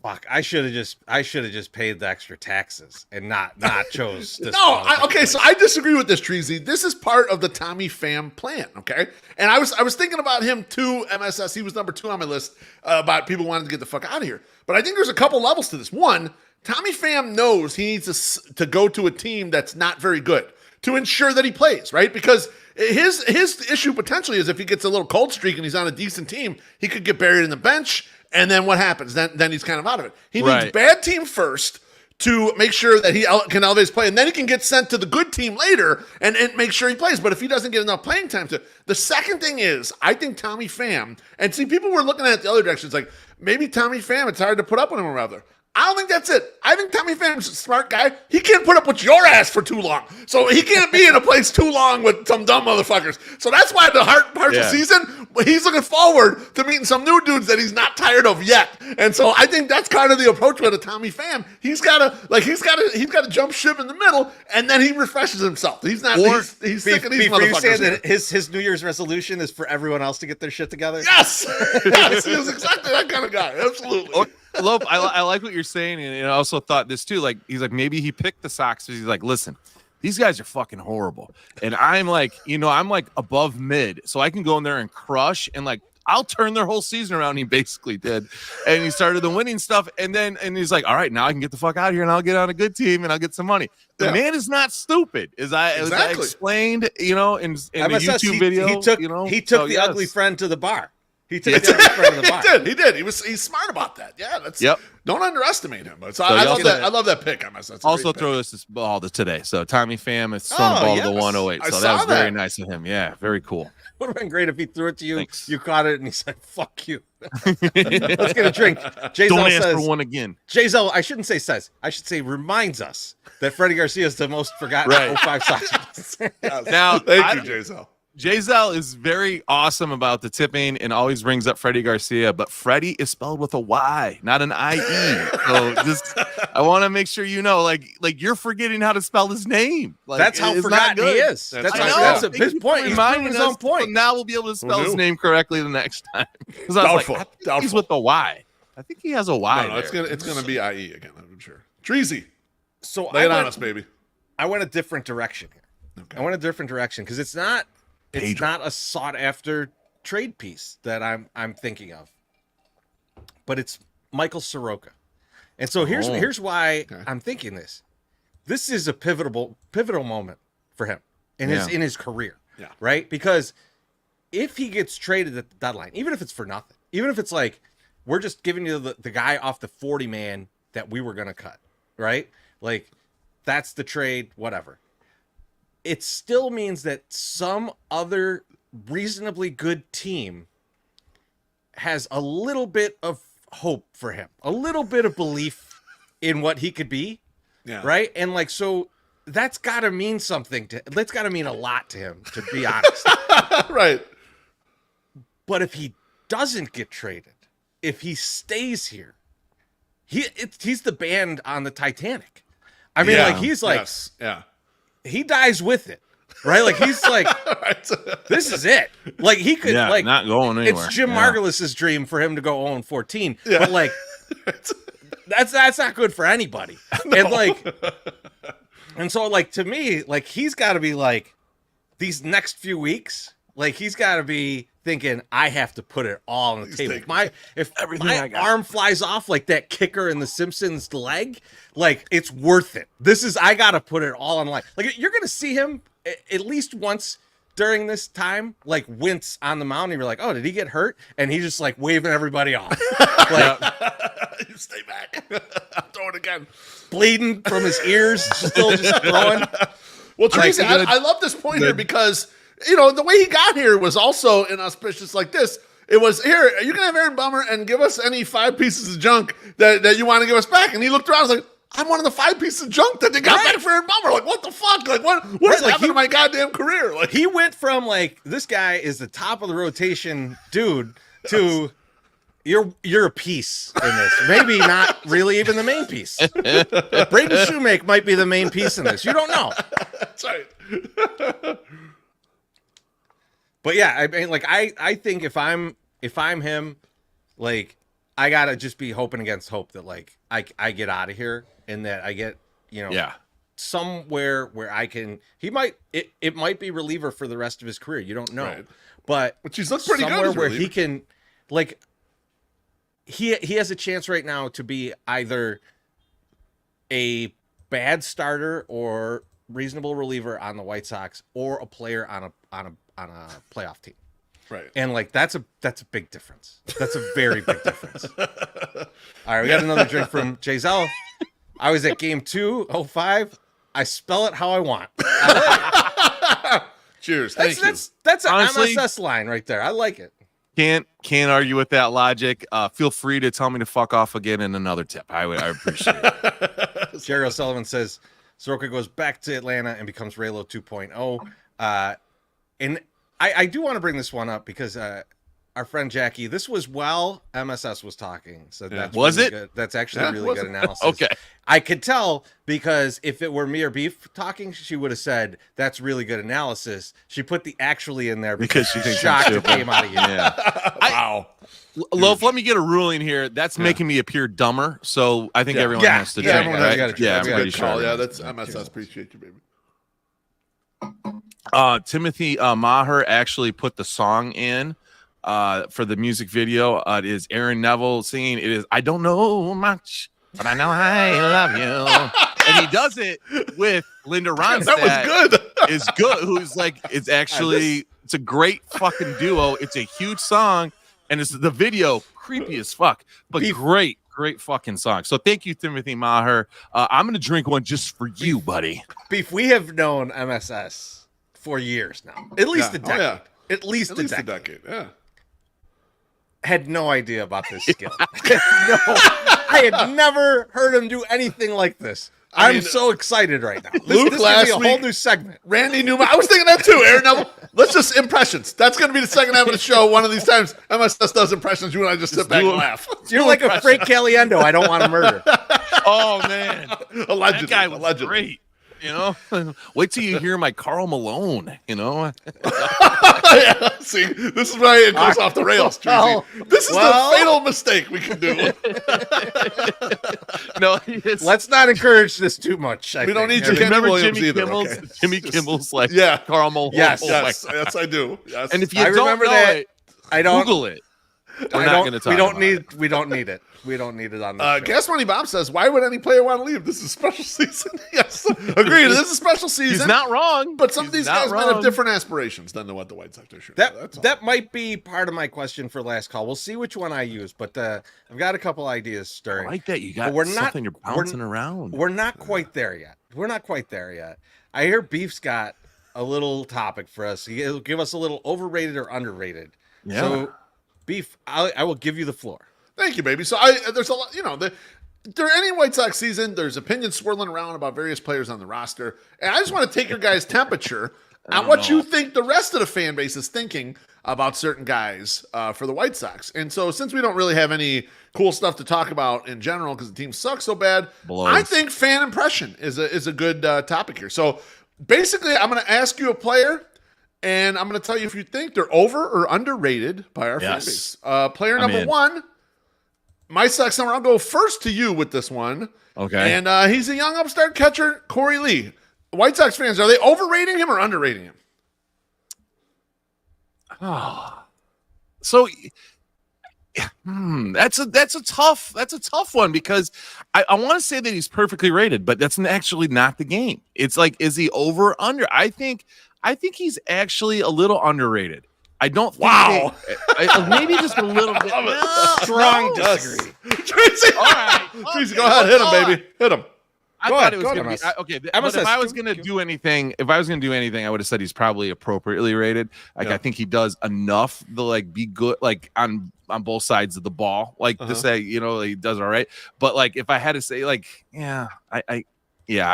fuck, I should have just paid the extra taxes and not chose this. So I disagree with this, Treasy. This is part of the Tommy Pham plan, okay? And I was thinking about him too, MSS. He was number 2 on my list about people wanting to get the fuck out of here. But I think there's a couple levels to this. One, Tommy Pham knows he needs to go to a team that's not very good to ensure that he plays, right? Because his issue potentially is if he gets a little cold streak and he's on a decent team, he could get buried in the bench. And then what happens? Then he's kind of out of it. He needs bad team first to make sure that he can elevate his play. And then he can get sent to the good team later and make sure he plays. But if he doesn't get enough playing time the second thing is, I think Tommy Pham, and see, people were looking at it the other direction. It's like, maybe Tommy Pham, it's hard to put up with him or rather. I don't think that's it. I think Tommy Pham's a smart guy. He can't put up with your ass for too long. So he can't be in a place too long with some dumb motherfuckers. So that's why the partial season, he's looking forward to meeting some new dudes that he's not tired of yet. And so I think that's kind of the approach with a Tommy Pham. He's got to jump ship in the middle, and then he refreshes himself. He's not. He's sick of these motherfuckers. You saying that his New Year's resolution is for everyone else to get their shit together? Yes, yes, he's exactly that kind of guy. Absolutely. Lope, I like what you're saying, and I also thought this too. Like, he's like, maybe he picked the Sox because he's like, listen, these guys are fucking horrible, and I'm like, I'm like above mid, so I can go in there and crush, and like, I'll turn their whole season around. He basically did, and he started the winning stuff, and he's like, all right, now I can get the fuck out of here, and I'll get on a good team, and I'll get some money. The man is not stupid, as I explained, in the YouTube video. He took the ugly friend to the bar. He took it from the bar. He did. He's smart about that. Yeah, don't underestimate him. So I love that pick. Also throw this ball to today. So Tommy Pham is throwing the ball to the 108. So that was very nice of him. Yeah, very cool. Would have been great if he threw it to you. Thanks. You caught it and he said, "Fuck you." Let's get a drink. Don't ask for one again. Jay-Zell, I shouldn't say says. I should say reminds us that Freddie Garcia is the most forgotten 05 Sox. Now, thank you, Jay-Zell. Giselle is very awesome about the tipping and always brings up Freddie Garcia, but Freddie is spelled with a Y, not an I-E. So just, I want to make sure you know, like you're forgetting how to spell his name. Like, That's how forgotten he is. That's his point. He's proving his own point. So now we'll be able to spell his name correctly the next time. Because I was like, I think he's with a Y. I think he has a Y. No, it's gonna be IE again. I'm sure. Treasy. So lay it on us, baby. I went a different direction here. Okay. I went a different direction because it's not a sought after trade piece that I'm thinking of, but it's Michael Soroka. And so here's why I'm thinking this. This is a pivotal moment for him in his career. Yeah. Right? Because if he gets traded at the deadline, even if it's for nothing, even if it's like we're just giving you the guy off the 40 man that we were gonna cut, right? Like that's the trade, whatever. It still means that some other reasonably good team has a little bit of hope for him, a little bit of belief in what he could be. Yeah. Right. And like, so that's got to mean something that's got to mean a lot to him, to be honest. Right. But if he doesn't get traded, if he stays here, he's the band on the Titanic. I mean, like he's like, he dies with it, right? Like he's like, this is it. Like he could, like, not going anywhere. It's Jim Margulis's dream for him to go 0-14, but like, that's not good for anybody. No. And like, and so like to me, like he's got to be like these next few weeks, like he's got to be thinking, I have to put it all on the table. If my arm flies off like that kicker in the Simpsons leg, like it's worth it. I got to put it all on the line. Like you're going to see him at least once during this time, like wince on the mound. And you're like, oh, did he get hurt? And he's just like waving everybody off. Like, you stay back. I'm throwing again. Bleeding from his ears, still just throwing. Well, Tracy, I love this point here because, you know, the way he got here was also inauspicious like this. It was, here, you can have Aaron Bummer and give us any 5 pieces of junk that you want to give us back. And he looked around and was like, I'm one of the 5 pieces of junk that they got back for Aaron Bummer. Like, what the fuck? Like, what has happened to my goddamn career? Like, he went from, like, this guy is the top of the rotation dude to you're a piece in this. Maybe not really even the main piece. Braden Shoemake might be the main piece in this. You don't know. That's right. But yeah, I mean, like I think if I'm him, like I gotta just be hoping against hope that like I get out of here and that I get, you know, somewhere where I can. It might be reliever for the rest of his career. You don't know, right. But he's looked pretty somewhere good where he can, like, he has a chance right now to be either a bad starter or reasonable reliever on the White Sox or a player on a playoff team. Right. And like that's a big difference. That's a very big difference. All right, we got another drink from Giselle. I was at game 2:05. I spell it how I want. Cheers. Thank you. That's an MSS line right there. I like it. Can't argue with that logic. Feel free to tell me to fuck off again in another tip. I appreciate it. Jerry O'Sullivan says Soroka goes back to Atlanta and becomes Raylo 2.0. And I do want to bring this one up because our friend Jackie, this was while MSS was talking. So that's was really it? Good. That's actually really good analysis. Okay. I could tell because if it were me or Beef talking, she would have said that's really good analysis. She put the actually in there because she thinks shocked it came out of you. Yeah. Wow. Loaf, let me get a ruling here. That's making me appear dumber. So I think everyone has to drink. Everyone has got to drink. I'm pretty sure. Yeah, that's MSS. Appreciate you, baby. Timothy Maher actually put the song in for the music video. It is Aaron Neville singing. It is I don't know much, but I know I love you. And he does it with Linda Ronstadt. That was good. Is good. Who's like, it's actually, it's a great fucking duo. It's a huge song. And it's the video creepy as fuck, but great fucking song. So thank you, Timothy Maher. I'm going to drink one just for you, buddy. Beef, we have known MSS for years now. At least a decade. Oh, yeah. At least a decade. Yeah. Had no idea about this skill. I had never heard him do anything like this. I'm so excited right now. Luke this last could be a whole week- new segment. Randy Newman. I was thinking that too, Aaron. Now, let's just impressions. That's going to be the second half of the show. One of these times, MSS does impressions. You and I just sit back and laugh. You're like a Frank Caliendo. I don't want to murder. Oh man, Allegedly. that guy was Allegedly. great. You know, wait till you hear my Karl Malone. You know, Yeah, see, this is why it goes off the rails, Tracy. This is the fatal mistake we can do. no, Let's not encourage this too much. We don't need your Kenny. Kenny remember Williams Jimmy either. Kimmel's Okay? Jimmy Kimmel's like Yeah. Karl Malone. Yes, Oh my Yes, God. yes, I do. Yes. And if you I don't remember know that. it, I don't. Google it. We're I not don't- going to talk. We don't about need. it. We don't need it. We don't need it on this show. Gas Money Bob says, why would any player want to leave? This is a special season. Yes, agreed. This is a special season. He's not wrong. But some of He's these not guys might have wrong. different aspirations than what the White Sox do. Sure. That's all. That might be part of my question for last call. We'll see which one I use, but I've got a couple ideas I stirring. like that you got But we're not- something you're bouncing around. We're not quite there yet. I hear Beef's got a little topic for us. He'll give us a little overrated or underrated. Yeah. So, Beef, I will give you the floor. Thank you, baby. So there's a lot, during any White Sox season, there's opinions swirling around about various players on the roster. And I just want to take your guys' temperature on what you think the rest of the fan base is thinking about certain guys for the White Sox. And so since we don't really have any cool stuff to talk about in general because the team sucks so bad, I think fan impression is a good topic here. So basically, I'm going to ask you a player, and I'm going to tell you if you think they're over or underrated by our fan base. Player number one, my Sox summer. I'll go first to you with this one. Okay. And he's a young upstart catcher, Corey Lee. White Sox fans, are they overrating him or underrating him? So that's a tough one because I want to say that he's perfectly rated, but that's actually not the game. It's like, is he over or under? I think he's actually a little underrated. I don't think maybe just a little bit. Strong disagree. Tracy, All right. Tracy, go ahead, hit him, baby, hit him. I Go thought ahead, it was go going to ahead, be okay. MS. But if I was going to do anything, I would have said he's probably appropriately rated. Like I think he does enough to be good, on both sides of the ball. To say, he does all right. But if I had to say, I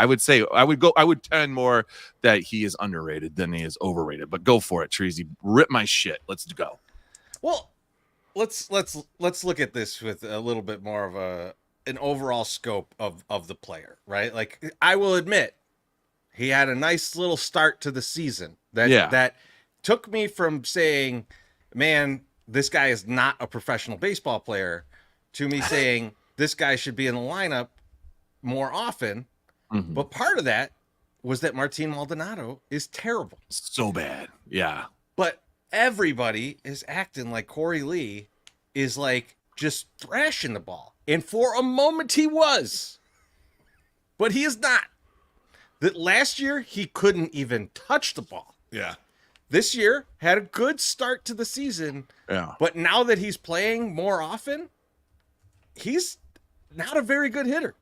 would say I would tend more that he is underrated than he is overrated. But go for it, Treasy. Rip my shit. Let's go. Well, let's look at this with a little bit more of an overall scope of the player, right? Like, I will admit, he had a nice little start to the season that took me from saying, man, this guy is not a professional baseball player, to me saying this guy should be in the lineup more often. Mm-hmm. But part of that was that Martin Maldonado is terrible. So bad. Yeah. But everybody is acting like Corey Lee is just thrashing the ball. And for a moment he was. But he is not. That last year he couldn't even touch the ball. Yeah. This year had a good start to the season. Yeah. But now that he's playing more often, he's not a very good hitter.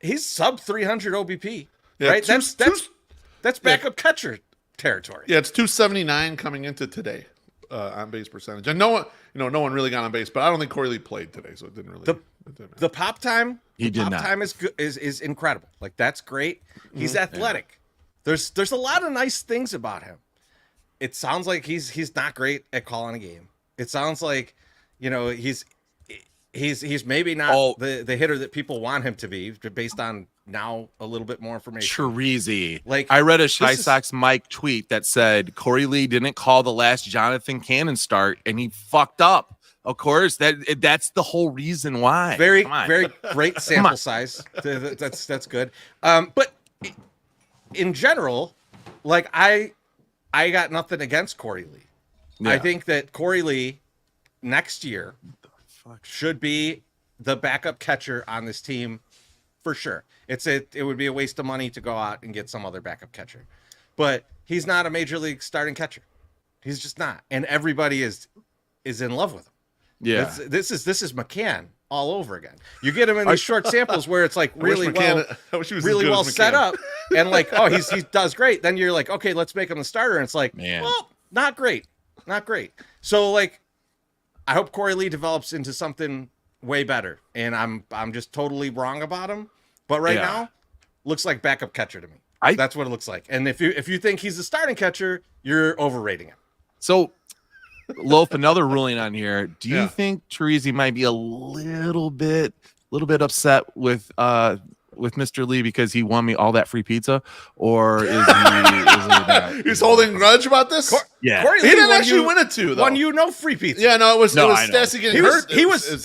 He's sub 300 OBP. Yeah, right? That's backup catcher territory. Yeah, it's 279 coming into today on base percentage. And no one really got on base, but I don't think Corey Lee played today, so it didn't really. The pop time, time is good, is incredible. That's great. He's athletic. Yeah. There's a lot of nice things about him. It sounds like he's not great at calling a game. It sounds like, he's maybe not the hitter that people want him to be based on now a little bit more information. Treasy. I read a Shy Sox Mike tweet that said Corey Lee didn't call the last Jonathan Cannon start and he fucked up. Of course, that's the whole reason why. Very great sample size. That's good. But in general, I got nothing against Corey Lee. Yeah. I think that Corey Lee next year should be the backup catcher on this team for sure. It would be a waste of money to go out and get some other backup catcher, but he's not a major league starting catcher. He's just not, and everybody is in love with him. Yeah, this is McCann all over again. You get him in these short samples where it's really well set up, and he does great. Then you're like, okay, let's make him the starter, and it's well, not great. So I hope Corey Lee develops into something way better, and I'm just totally wrong about him. But right now, looks like backup catcher to me. That's what it looks like. And if you think he's a starting catcher, you're overrating him. So, Loaf, another ruling on here. Do you think Teresi might be a little bit upset with Mr. Lee because he won me all that free pizza, or is he he's holding a grudge about this? Corey he Lee didn't actually win it too, though. Won you no free pizza. Yeah, no, it was Stassi getting hurt.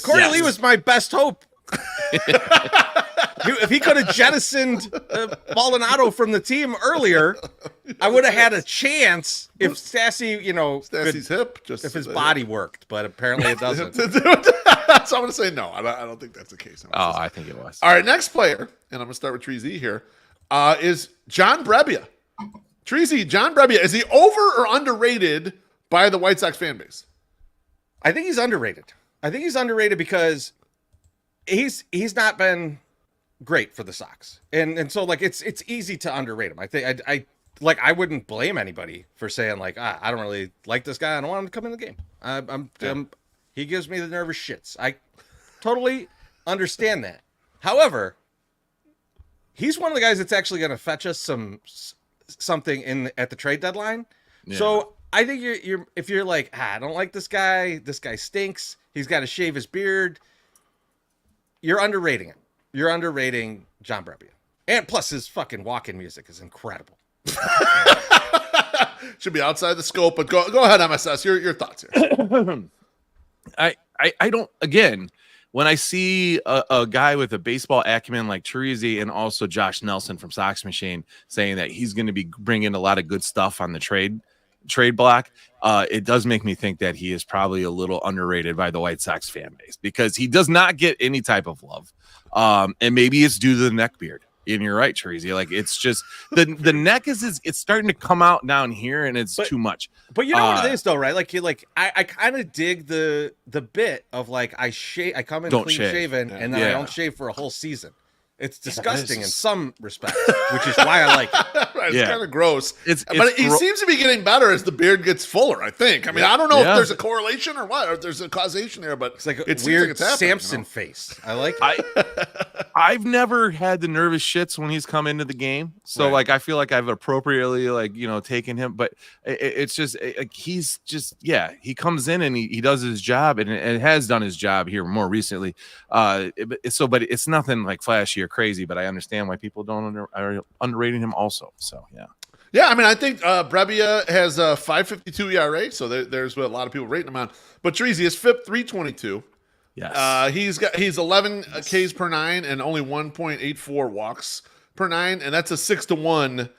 Corey Lee was my best hope. If he could have jettisoned Maldonado from the team earlier, I would have had a chance if Stassi, Stassi's hip, if his body worked, but apparently it doesn't. So I'm going to say no. I don't think that's the case. I think it was. All right, next player, and I'm going to start with Trezy here, is John Brebbia. Trezy, John Brebbia, is he over or underrated by the White Sox fan base? I think he's underrated. I think he's underrated because he's not been great for the Sox, and so like it's easy to underrate him. I think I wouldn't blame anybody for saying like I don't really like this guy. I don't want him to come in the game. He gives me the nervous shits. I totally understand that. However, he's one of the guys that's actually going to fetch us something at the trade deadline. Yeah. So I think you're if you're like I don't like this guy stinks. He's got to shave his beard. You're underrating him. You're underrating John Brebbia. And plus his fucking walk-in music is incredible. Should be outside the scope, but go ahead, MSS. Your thoughts here. I don't, again, when I see a guy with a baseball acumen like Teresi and also Josh Nelson from Sox Machine saying that he's going to be bringing a lot of good stuff on the trade block, it does make me think that he is probably a little underrated by the White Sox fan base because he does not get any type of love. And maybe it's due to the neck beard. And you're right, Teresi. Like it's just the neck it's starting to come out down here, and it's too much. But you know what it is, though, right? Like I kind of dig the bit of like I come in clean shaven, and then I don't shave for a whole season. It's disgusting in some respects, which is why I like it. Right, it's kind of gross. But he seems to be getting better as the beard gets fuller, I think. I mean, I don't know if there's a correlation or what, or if there's a causation there, but it's like a weird Samson face. I like it. I've never had the nervous shits when he's come into the game. So, like, I feel like I've appropriately, taken him. But it's just, he's just, he comes in and he does his job and has done his job here more recently. But it's nothing like flashy or crazy, but I understand why people are underrating him also. So yeah. I mean, I think Brebbia has a 5.52 ERA, so there's what a lot of people rating him on. But Teresi is FIP 3.22. Yes, he's 11 Ks per 9 and only 1.84 walks per 9, and that's a 6-to-1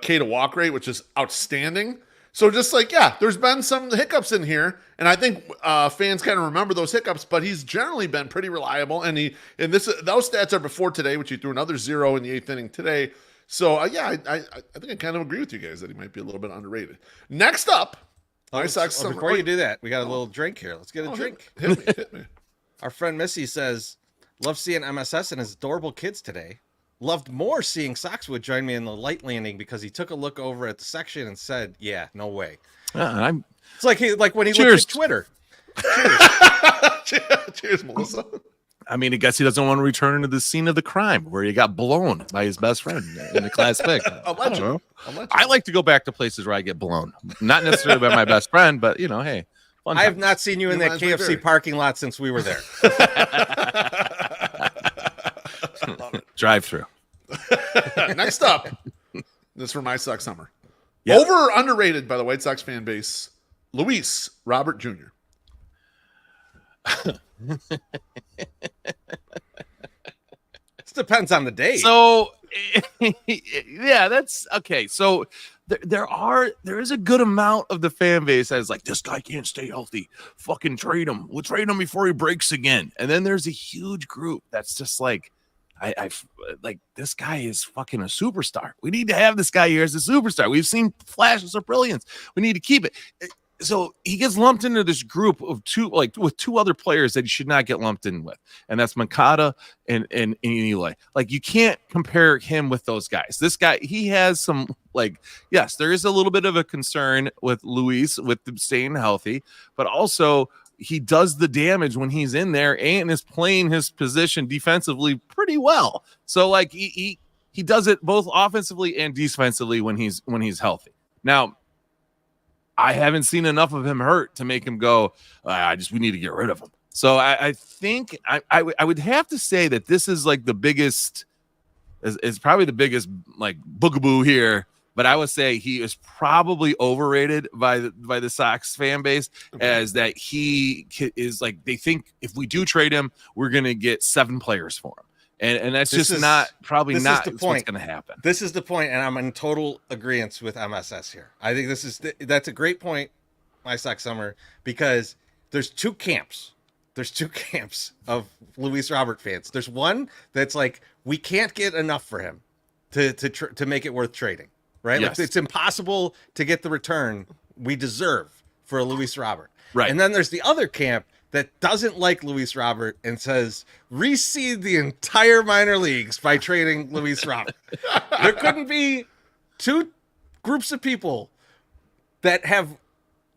K to walk rate, which is outstanding. So just like, there's been some hiccups in here, and I think fans kind of remember those hiccups, but he's generally been pretty reliable, and those stats are before today, which he threw another 0 in the 8th inning today. So, I think I kind of agree with you guys that he might be a little bit underrated. Next up, before you do that, we got a little drink here. Let's get a drink. Hit me. Our friend Missy says, love seeing MSS and his adorable kids today. Loved more seeing Soxwood join me in the light landing because he took a look over at the section and said, "Yeah, no way." It's like when he looked at Twitter. Cheers, Melissa. I mean, I guess he doesn't want to return into the scene of the crime where he got blown by his best friend in the class pick. I like to go back to places where I get blown, not necessarily by my best friend, but hey, fun I have not seen you in that KFC parking lot since we were there. Drive through. Next up, this is for my Sox summer. Yep. Over or underrated by the White Sox fan base, Luis Robert Jr. This depends on the day. So, that's okay. So there is a good amount of the fan base that is like, this guy can't stay healthy. Fucking trade him. We'll trade him before he breaks again. And then there's a huge group that's just like, I like, this guy is fucking a superstar. We need to have this guy here as a superstar. We've seen flashes of brilliance. We need to keep it. So he gets lumped into this group of with two other players that he should not get lumped in with, and that's Mancada and Eli. Like, you can't compare him with those guys. This guy, he has some, yes, there is a little bit of a concern with Luis with them staying healthy, but also he does the damage when he's in there and is playing his position defensively pretty well. So like he does it both offensively and defensively when he's healthy. Now, I haven't seen enough of him hurt to make him go, we need to get rid of him. So I think I would have to say that this is like the biggest, is probably the biggest like boogaboo here. But I would say he is probably overrated by the Sox fan base, as that he is like, they think if we do trade him, we're going to get 7 players for him. And that's what's going to happen. This is the point, and I'm in total agreement with MSS here. I think that's a great point, My Sox Summer, because there's 2 camps. There's 2 camps of Luis Robert fans. There's one that's like, we can't get enough for him to make it worth trading, right? Yes. Like, it's impossible to get the return we deserve for a Luis Robert. Right. And then there's the other camp that doesn't like Luis Robert and says, reseed the entire minor leagues by trading Luis Robert. There couldn't be 2 groups of people that have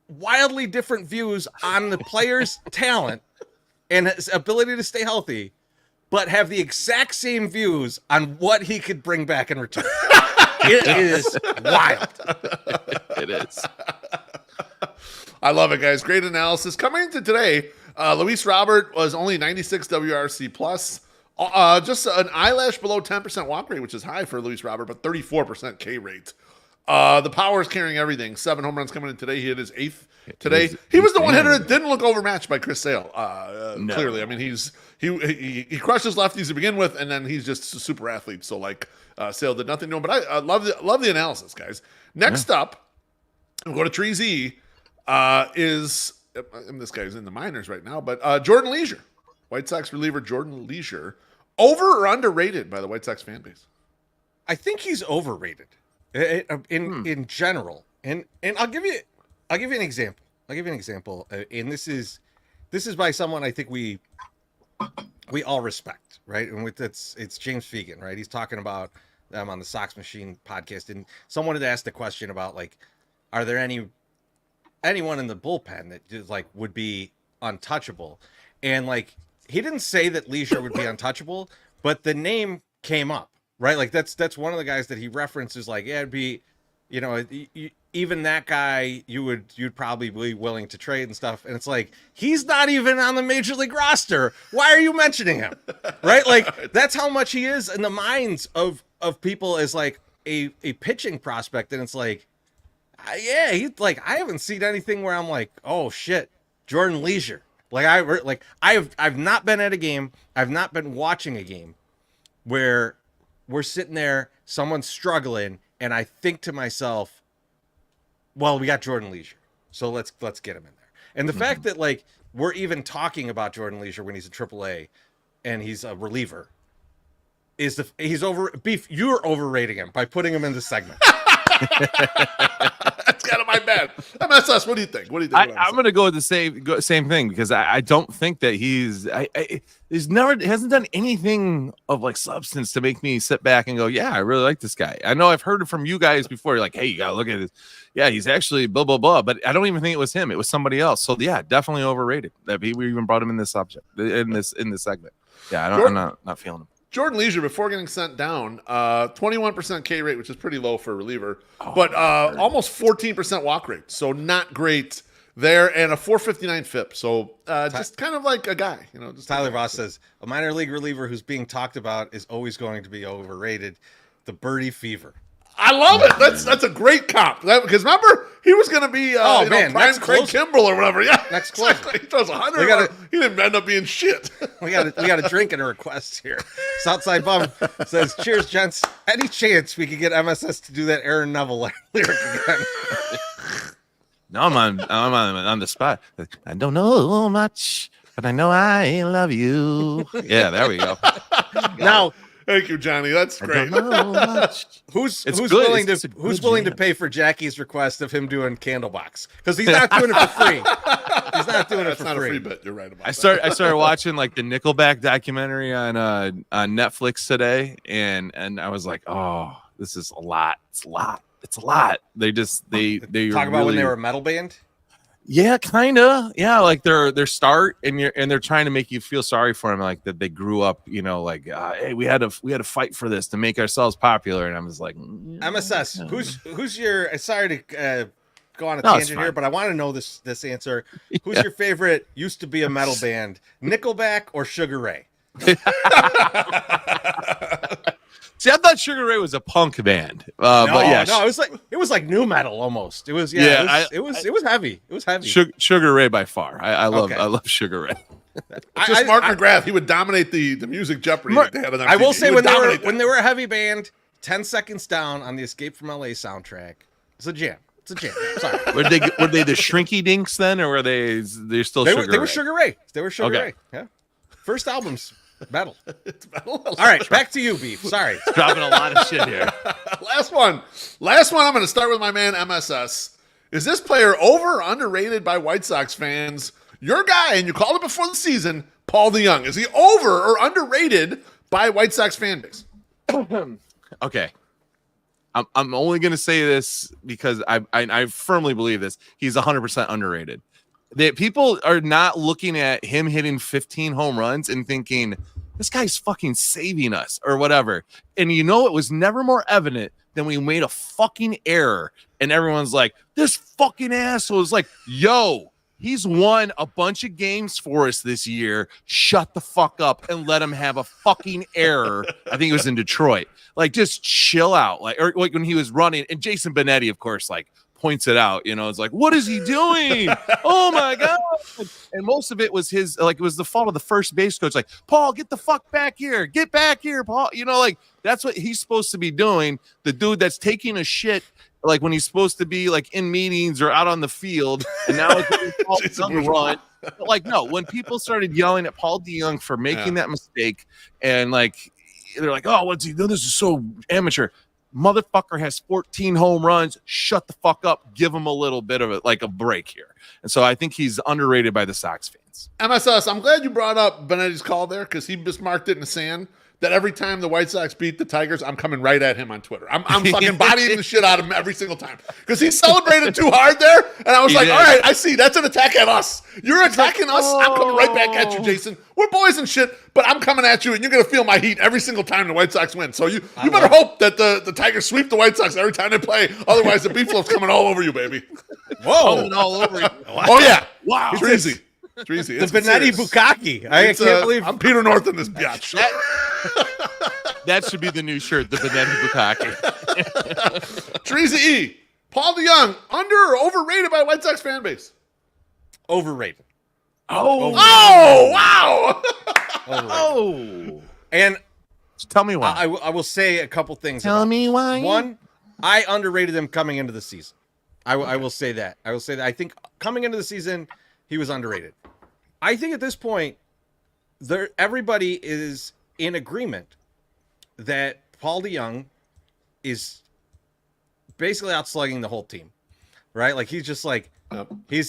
wildly different views on the player's talent and his ability to stay healthy, but have the exact same views on what he could bring back in return. It is wild. It is. I love it, guys. Great analysis. Coming into today, Luis Robert was only 96 WRC plus, just an eyelash below 10% walk rate, which is high for Luis Robert, but 34% K rate. The power is carrying everything. 7 home runs coming in today. He hit his 8th today. He was the one hitter that didn't look overmatched by Chris Sale. No. Clearly, I mean, he crushed his lefties to begin with, and then he's just a super athlete. So like Sale did nothing to him. But I love the analysis, guys. Next up, we'll go to Tree Z. This guy's in the minors right now, but Jordan Leisure, White Sox reliever Jordan Leisure, over or underrated by the White Sox fan base? I think he's overrated in general, and I'll give you an example. And this is by someone I think we all respect, right? And it's James Fegan, right? He's talking about them on the Sox Machine podcast, and someone had asked a question about like, are there anyone in the bullpen that just like would be untouchable? And like, he didn't say that Leisure would be untouchable, but the name came up, right? Like that's one of the guys that he references. Like, yeah, it'd be, even that guy you'd probably be willing to trade and stuff. And it's like, he's not even on the major league roster. Why are you mentioning him? Right? Like, that's how much he is in the minds of people as like a pitching prospect. And it's like, yeah, he's like, I haven't seen anything where I'm like, oh shit, Jordan Leisure. Like I've not been at a game. I've not been watching a game where we're sitting there, someone's struggling, and I think to myself, well, we got Jordan Leisure, so let's get him in there. And the fact that like we're even talking about Jordan Leisure when he's a AAA and he's a reliever you're overrating him by putting him in the segment. That's kind of my bad. MSS, what do you think? I'm going to go with the same thing, because I don't think that he's hasn't done anything of like substance to make me sit back and go, yeah, I really like this guy. I know I've heard it from you guys before. You're like, hey, you got to look at this. Yeah, he's actually blah, blah, blah. But I don't even think it was him. It was somebody else. So yeah, definitely overrated. We even brought him in this subject, in this segment. Yeah, I'm not feeling him. Jordan Leisure, before getting sent down, 21% K rate, which is pretty low for a reliever, but almost 14% walk rate, so not great there, and a 459 FIP. So just kind of like a guy, Just Tyler Voss says, a minor league reliever who's being talked about is always going to be overrated. The Birdie Fever. I love it. That's a great comp. Because remember, he was going to be prime Craig Kimbrell or whatever. Yeah, next closer. Exactly. He throws 100. He didn't end up being shit. We got a drink and a request here. Southside Bum says, "Cheers, gents. Any chance we could get MSS to do that Aaron Neville lyric again?" No, I'm on the spot. I don't know much, but I know I love you. Yeah, there we go. Now. Thank you, Johnny. That's great. Who's willing to pay for Jackie's request of him doing Candlebox? Because he's not doing it for free. He's not doing it for free. That's not a free bit. You're right about that. I started watching like the Nickelback documentary on Netflix today, and I was like, oh, this is a lot. It's a lot. They talk about really, when they were a metal band. Yeah, kind of. Yeah, like their start, and they're trying to make you feel sorry for them, like that they grew up, like, hey, we had to fight for this to make ourselves popular, and I was like, MSS, who's your? Sorry to go on a No, it's tangent fine. here, but I want to know this answer. Who's your favorite? Used to be a metal band, Nickelback or Sugar Ray? See, I thought Sugar Ray was a punk band, No, but yeah, no, it was like new metal almost. It was it was heavy. It was heavy. Sugar Ray by far. I love Sugar Ray. Just Mark McGrath, he would dominate the music Jeopardy that they had on I will MTV. say He would dominate that. when they were a heavy band, 10 Seconds Down on the Escape from LA soundtrack. It's a jam. It's a jam. Sorry. Were they the Shrinky Dinks then, or were they're still Sugar Ray? They were Sugar Ray. They were Sugar Ray. Yeah. First albums, metal. It's metal. All right, back to you, Beef. Sorry. Dropping a lot of shit here. Last one. I'm going to start with my man MSS. Is this player over or underrated by White Sox fans? Your guy, and you called it before the season, Paul DeYoung. Is he over or underrated by White Sox fan base? Okay. I'm only going to say this because I firmly believe this. He's 100% underrated. People are not looking at him hitting 15 home runs and thinking, this guy's fucking saving us or whatever. And it was never more evident than we made a fucking error. And everyone's like, this fucking asshole is like, yo, he's won a bunch of games for us this year. Shut the fuck up and let him have a fucking error. I think it was in Detroit. Like, just chill out. Like when he was running, and Jason Benetti, of course, like points it out. It's like, what is he doing? Oh my god! And most of it was his. Like, it was the fault of the first base coach. Like, Paul, get the fuck back here. Get back here, Paul. Like that's what he's supposed to be doing. The dude that's taking a shit. Like when he's supposed to be like in meetings or out on the field, and now it's on the run. But like, no, when people started yelling at Paul DeYoung for making that mistake, and like they're like, oh, what's he doing? This is so amateur. Motherfucker has 14 home runs. Shut the fuck up. Give him a little bit of it, like a break here. And so I think he's underrated by the Sox fans. MSS, I'm glad you brought up Benetti's call there because he bismarcked it in the sand. That every time the White Sox beat the Tigers, I'm coming right at him on Twitter. I'm fucking bodying the shit out of him every single time because he celebrated too hard there, and I was all right, I see that's an attack at us. You're attacking us. I'm coming right back at you, Jason. We're boys and shit, but I'm coming at you, and you're gonna feel my heat every single time the White Sox win. So you better hope that the Tigers sweep the White Sox every time they play. Otherwise, the Beefloaf's coming all over you, baby. Whoa, coming all over you. Oh yeah, wow, Treasy. The Benetti Bukkake. I can't believe I'm Peter North in this biatch. That should be the new shirt, the Benetti Bukkake. Teresa E. Paul DeYoung, under or overrated by White Sox fan base? Overrated. Oh, wow. Oh. And tell me why. I will say a couple things. Tell me why. One, I underrated him coming into the season. I will say that. I think coming into the season, he was underrated. I think at this point, everybody is in agreement that Paul DeYoung is basically outslugging the whole team, right? Like he's just like he's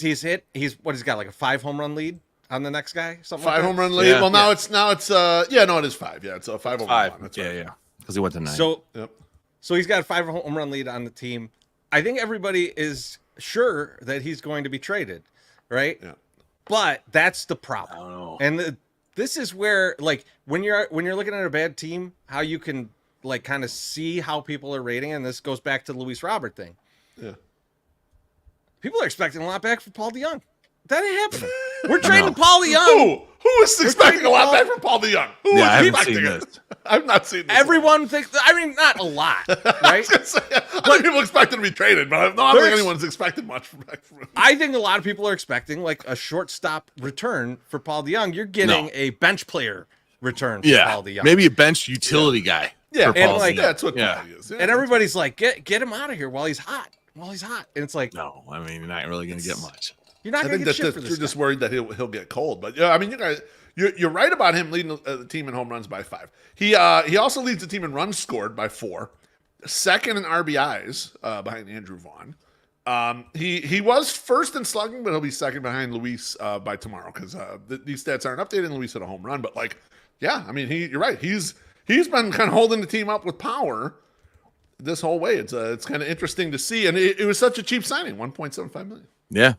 got like a 5 home run lead on the next guy, something 5 like home run lead. Yeah. Well, now it's it is 5. Yeah, it's a 5 home run. That's right. Yeah, because he went to 9. So he's got a 5 home run lead on the team. I think everybody is sure that he's going to be traded, right? Yeah. But that's the problem. I don't know. And this is where, like, when you're looking at a bad team, how you can like kind of see how people are rating, and this goes back to the Luis Robert thing. Yeah. People are expecting a lot back from Paul DeYoung. That ain't happening. We're trading Paul DeYoung. Who is expecting a lot back from Paul DeYoung? I haven't seen this. I've not seen this. Everyone thinks. I mean, not a lot, right? But people expect him to be traded, but I don't think anyone's expected much from him. I think a lot of people are expecting like a shortstop return for Paul DeYoung. You're getting a bench player return for Paul DeYoung. Maybe a bench utility guy. Yeah, and like that's what Paul is. Yeah, and everybody's like, get him out of here while he's hot. And it's like, no, I mean, you're not really going to get much. You're not going to get shit for this. You're just worried that he'll get cold. But yeah, I mean, you guys, you're right about him leading the team in home runs by 5. He also leads the team in runs scored by 4, second in RBIs behind Andrew Vaughn. He was first in slugging, but he'll be second behind Luis by tomorrow because these stats aren't updated. And Luis hit a home run, but like, yeah, I mean, you're right. He's been kind of holding the team up with power this whole way. It's kind of interesting to see, and it was such a cheap signing, $1.75 million. Yeah.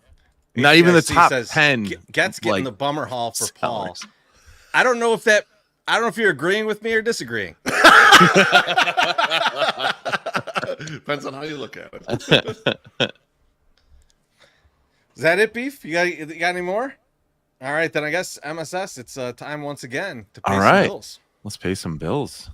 Not even the HBIC top says, 10. Gets getting like, the bummer haul for Paul. sellers. I don't know if you're agreeing with me or disagreeing. Depends on how you look at it. Is that it, Beef? You got any more? All right, then I guess MSS, it's time once again to pay some bills. Let's pay some bills.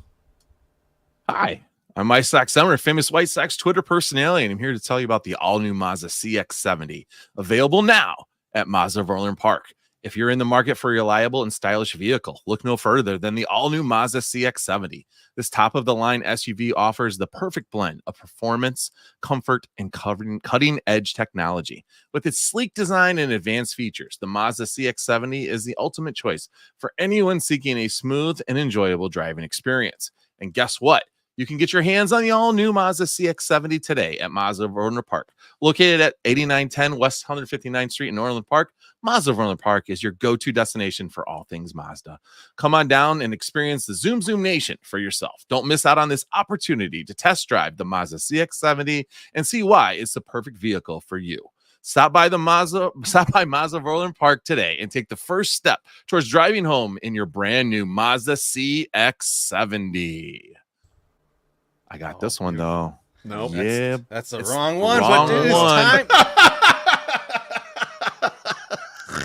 Hi, I'm White Sox Summer, famous White Sox Twitter personality, and I'm here to tell you about the all-new Mazda CX-70, available now at Mazda of Orland Park. If you're in the market for a reliable and stylish vehicle, look no further than the all-new Mazda CX-70. This top-of-the-line SUV offers the perfect blend of performance, comfort, and cutting-edge technology. With its sleek design and advanced features, the Mazda CX-70 is the ultimate choice for anyone seeking a smooth and enjoyable driving experience. And guess what? You can get your hands on the all-new Mazda CX-70 today at Mazda of Orland Park. Located at 8910 West 159th Street in Orland Park, Mazda of Orland Park is your go-to destination for all things Mazda. Come on down and experience the Zoom Nation for yourself. Don't miss out on this opportunity to test drive the Mazda CX-70 and see why it's the perfect vehicle for you. Stop by Mazda of Orland Park today and take the first step towards driving home in your brand new Mazda CX-70. I got this one though. No, nope. Yeah, that's the wrong one. Wrong but dude, one.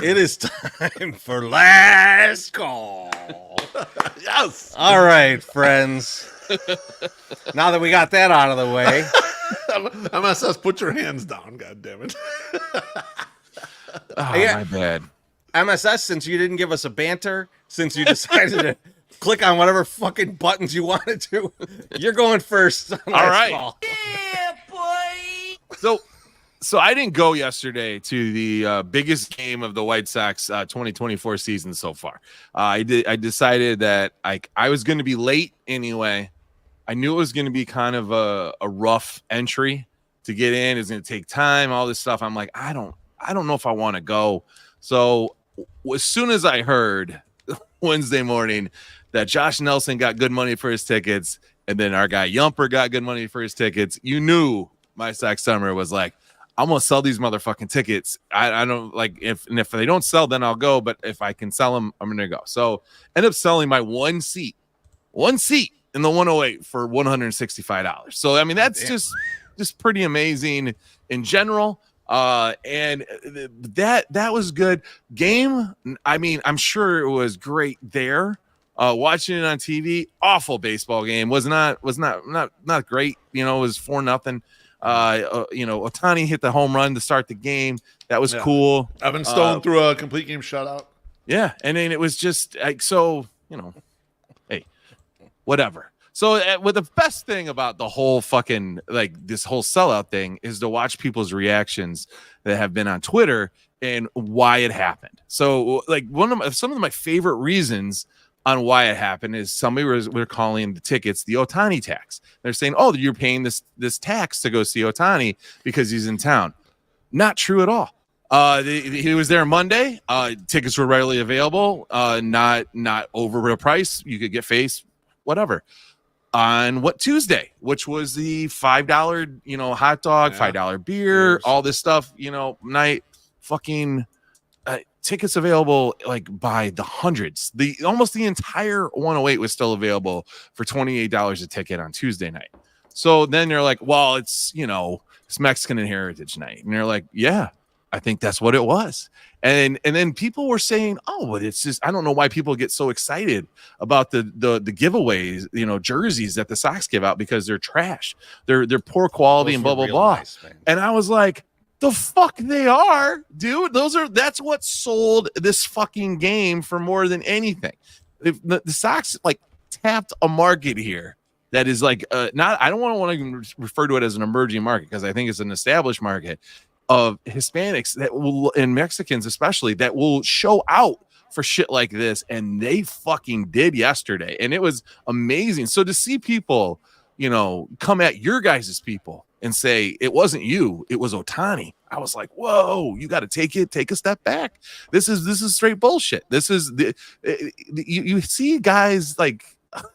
It is time for last call. Yes. All right, friends. Now that we got that out of the way, MSS, put your hands down. God damn it. My bad. MSS, since you didn't give us a banter, since you decided to click on whatever fucking buttons you wanted to, you're going first. All right. Call. Yeah, boy. So I didn't go yesterday to the biggest game of the White Sox 2024 season so far. I decided that I was going to be late anyway. I knew it was going to be kind of a rough entry to get in. It's going to take time, all this stuff. I'm like, I don't know if I want to go. So as soon as I heard Wednesday morning that Josh Nelson got good money for his tickets, and then our guy Yumper got good money for his tickets, you knew my Sox Summer was like, I'm gonna sell these motherfucking tickets. I don't like if they don't sell, then I'll go. But if I can sell them, I'm gonna go. So end up selling my one seat in the 108 for $165. So I mean that's just pretty amazing in general. And that was good game. I mean, I'm sure it was great there. Watching it on TV, awful baseball game. Was not great. You know, it was 4-0. Ohtani hit the home run to start the game. That was cool. Evan Stone threw a complete game shutout. Yeah, and then it was just like so. Hey, whatever. So, what the best thing about the whole fucking this whole sellout thing is to watch people's reactions that have been on Twitter and why it happened. So, some of my favorite reasons on why it happened is somebody we're calling the tickets the Ohtani tax. They're saying, "Oh, you're paying this tax to go see Ohtani because he's in town." Not true at all. He was there Monday. Tickets were readily available. Not over real price. You could get face, whatever. On Tuesday, which was the $5, hot dog, $5 beer, all this stuff, night, fucking tickets available by the hundreds. Almost the entire 108 was still available for $28 a ticket on Tuesday night. So then you're like, well, it's it's Mexican and Heritage Night, and you're like, yeah, I think that's what it was. And then people were saying, oh, but it's just, I don't know why people get so excited about the giveaways, jerseys that the Sox give out because they're trash. They're poor quality and blah, blah, blah. Nice, and I was like, the fuck they are, dude. That's what sold this fucking game for more than anything. If the Sox tapped a market here that is not, I don't want to refer to it as an emerging market because I think it's an established market of Hispanics that will, and Mexicans especially, that will show out for shit like this. And they fucking did yesterday. And it was amazing. So to see people, come at your guys' people and say, it wasn't you, it was Ohtani. I was like, whoa, you got to take a step back. This is straight bullshit. This is you see guys like,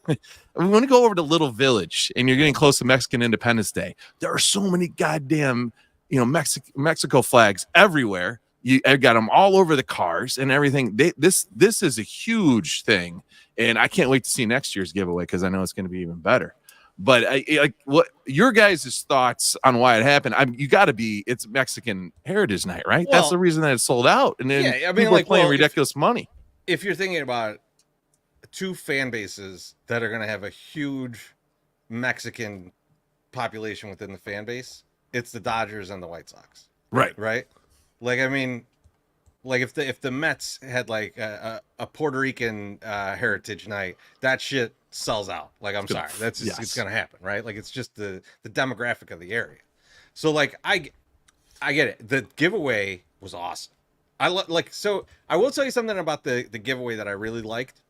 we want to go over to Little Village and you're getting close to Mexican Independence Day. There are so many goddamn, Mexico flags everywhere. I got them all over the cars and everything. This is a huge thing, and I can't wait to see next year's giveaway because I know it's going to be even better. But what your guys' thoughts on why it happened? You got to be. It's Mexican Heritage Night, right? Well, that's the reason that it's sold out, and then yeah, I mean, people are playing ridiculous money. If you're thinking about two fan bases that are going to have a huge Mexican population within the fan base, it's the Dodgers and the White Sox. Right. Like, I mean, like if the Mets had like a Puerto Rican Heritage Night, that shit sells out. Like, I'm sorry, that's just, it's gonna happen, right? Like, it's just the demographic of the area. So like, I get it. The giveaway was awesome. So I will tell you something about the giveaway that I really liked.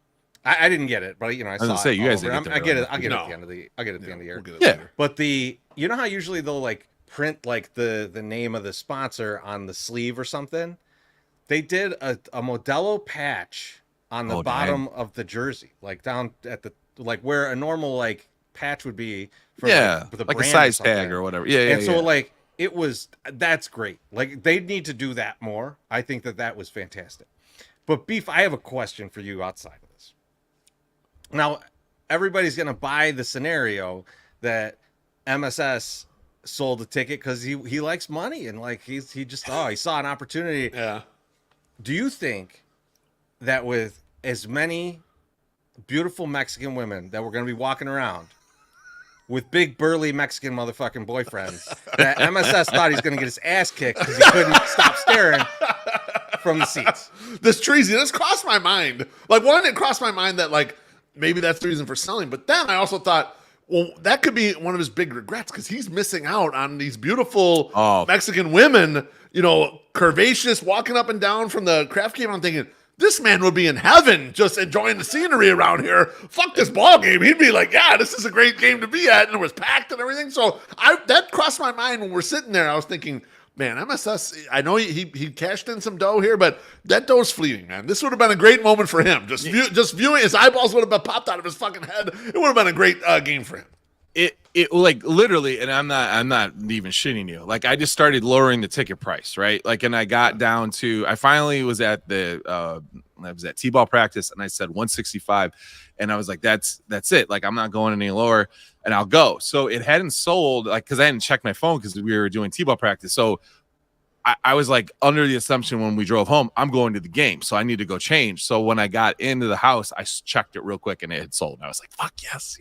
I didn't get it, but I saw it. You guys didn't I get it. I'll get it at the end of the. I'll get it at the end of the year. Yeah. But you know how usually they'll like print like the name of the sponsor on the sleeve or something. They did a Modelo patch on the bottom of the jersey, like down at the like where a normal like patch would be. For, like a size tag or whatever. Yeah. And so like that's great. Like they need to do that more. I think that was fantastic. But Beef, I have a question for you outside of this. Now, everybody's going to buy the scenario that MSS sold a ticket because he likes money and like he saw an opportunity. Yeah. Do you think that with as many beautiful Mexican women that we're going to be walking around with big burly Mexican motherfucking boyfriends that MSS thought he's going to get his ass kicked because he couldn't stop staring from the seats? This crossed my mind. Like, one, it crossed my mind that like maybe that's the reason for selling. But then I also thought, well, that could be one of his big regrets because he's missing out on these beautiful Mexican women, curvaceous, walking up and down from the craft game. I'm thinking, this man would be in heaven just enjoying the scenery around here. Fuck this ball game. He'd be like, yeah, this is a great game to be at. And it was packed and everything. So that crossed my mind when we're sitting there. I was thinking, man, MSS, I know he cashed in some dough here, but that dough's fleeting, man. This would have been a great moment for him. Just viewing, his eyeballs would have been popped out of his fucking head. It would have been a great game for him. It like literally, and I'm not even shitting you. Like, I just started lowering the ticket price, right? Like, and I got down to, I finally was at T-ball practice, and I said 165, and I was like, that's it. Like, I'm not going any lower, and I'll go. So it hadn't sold, like, because I hadn't checked my phone because we were doing T-ball practice. So I was like under the assumption when we drove home, I'm going to the game, so I need to go change. So when I got into the house, I checked it real quick, and it had sold. And I was like, fuck yes.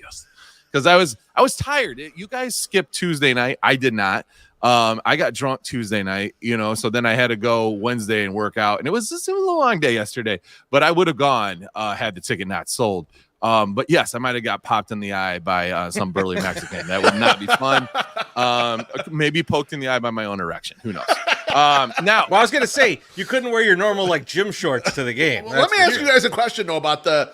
Because I was tired. You guys skipped Tuesday night. I did not. I got drunk Tuesday night, so then I had to go Wednesday and work out. And it was a long day yesterday, but I would have gone had the ticket not sold. But yes, I might have got popped in the eye by some burly Mexican. That would not be fun. Maybe poked in the eye by my own erection. Who knows? Now, well, I was going to say, you couldn't wear your normal like gym shorts to the game. Well, let me ask you guys a question though about the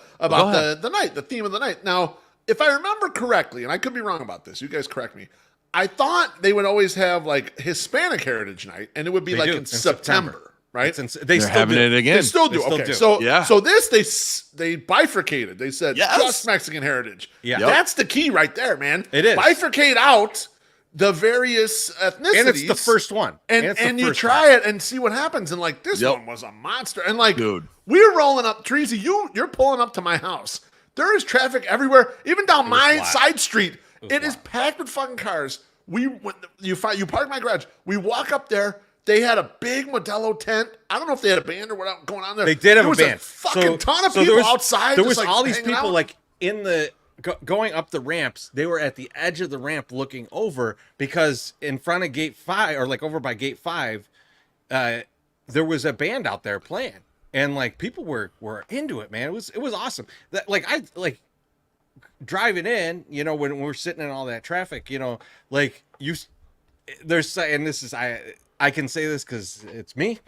night, the theme of the night. Now, if I remember correctly, and I could be wrong about this, you guys correct me. I thought they would always have like Hispanic Heritage Night, and it would be like in September, right? They're still having it again. They still do. Okay, so this they bifurcated. They said just Mexican Heritage. Yeah, that's the key right there, man. It is bifurcate out the various ethnicities, and it's the first one, and you try it and see what happens. And like this one was a monster, and like dude, we're rolling up. Treasy, you're pulling up to my house. There is traffic everywhere, even down my side street. It is packed with fucking cars. You park my garage. We walk up there. They had a big Modelo tent. I don't know if they had a band or what going on there. They did have a band. There was a fucking ton of people outside. There was all these people like in the going up the ramps. They were at the edge of the ramp looking over because in front of Gate 5 or like over by Gate 5, there was a band out there playing. And like people were into it, man. It was awesome. That like I like driving in, when we're sitting in all that traffic, there's and this is I can say this because it's me.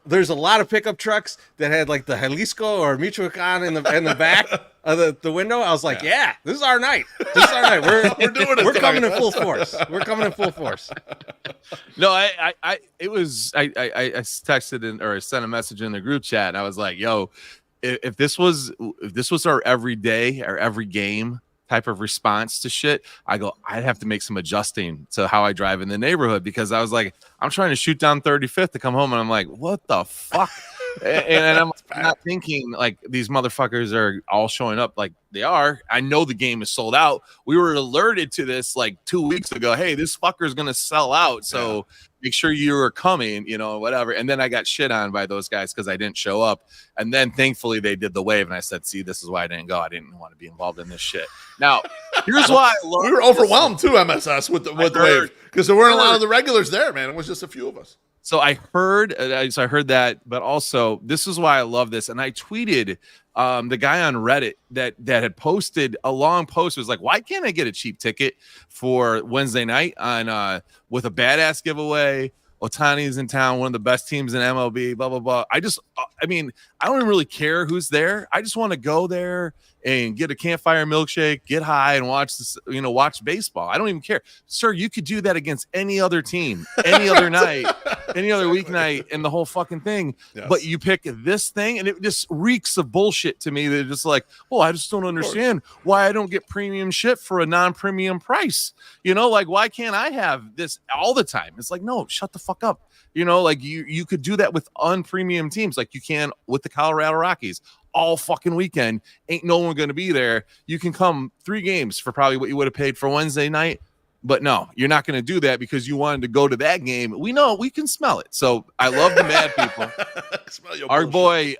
There's a lot of pickup trucks that had like the Jalisco or Michoacan in the back of the window. I was like, yeah, this is our night. We're doing it. We're coming in full force. No, I texted or sent a message in the group chat, and I was like, yo, if this was our every day or every game type of response to shit, I go, I'd have to make some adjusting to how I drive in the neighborhood, because I was like, I'm trying to shoot down 35th to come home, and I'm like, what the fuck? and I'm not thinking like these motherfuckers are all showing up like they are. I know the game is sold out. We were alerted to this like 2 weeks ago. Hey, this fucker is gonna sell out, so make sure you are coming, whatever. And then I got shit on by those guys because I didn't show up. And then thankfully they did the wave, and I said, see, this is why I didn't go. I didn't want to be involved in this shit. Now, here's why I love we were overwhelmed too, MSS, with the wave, because there weren't a lot of the regulars there, man. It was just a few of us. So I heard that, but also this is why I love this. And I tweeted the guy on Reddit that had posted a long post. It was like, why can't I get a cheap ticket for Wednesday night on with a badass giveaway? Ohtani's in town, one of the best teams in MLB, blah, blah, blah. I don't even really care who's there. I just want to go there and get a campfire milkshake, get high, and watch this, watch baseball. I don't even care. Sir, you could do that against any other team, any other night, any other weeknight, and the whole fucking thing. Yes. But you pick this thing, and it just reeks of bullshit to me. They're just like, well, I just don't understand why I don't get premium shit for a non-premium price. Like, why can't I have this all the time? It's like, no, shut the fuck up. Like you could do that with unpremium teams, like you can with the Colorado Rockies. All fucking weekend, ain't no one going to be there. You can come 3 games for probably what you would have paid for Wednesday night, but no, you're not going to do that because you wanted to go to that game. We know, we can smell it. So I love the mad people. Our boy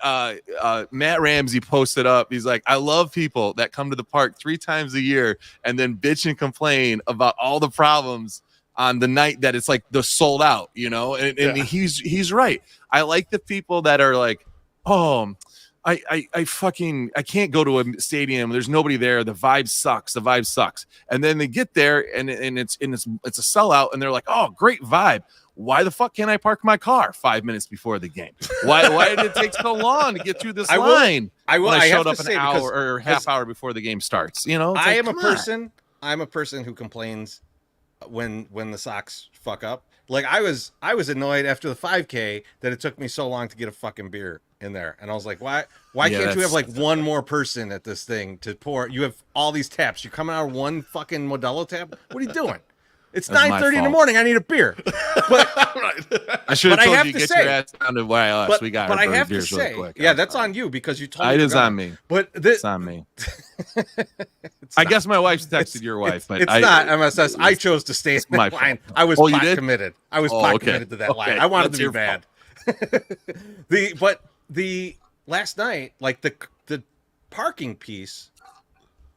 Matt Ramsey posted up. He's like, I love people that come to the park 3 times a year and then bitch and complain about all the problems on the night that it's like the sold out, and he's right. I like the people that are like, oh, I can't go to a stadium. There's nobody there. The vibe sucks. And then they get there and it's a sellout, and they're like, oh, great vibe. Why the fuck can't I park my car 5 minutes before the game? Why did it take so long to get through this line? I showed up an hour or half hour before the game starts. I'm a person who complains when the Sox fuck up. Like I was annoyed after the 5K that it took me so long to get a fucking beer in there, and I was like, why can't you have like one more person at this thing to pour? You have all these taps. You're coming out of one fucking Modelo tap. What are you doing? It's 9:30 in the morning. I need a beer. But I should have told you to get your ass down to YLS. We got. But I have to say, really quick. Yeah, that's on you because you told me. It is on me. But it's on me. I guess my wife's texted your wife, but it's not MSS. I chose to stay in that line. I was pot committed. I was pot committed to that line. I wanted to be bad. The last night, like the parking piece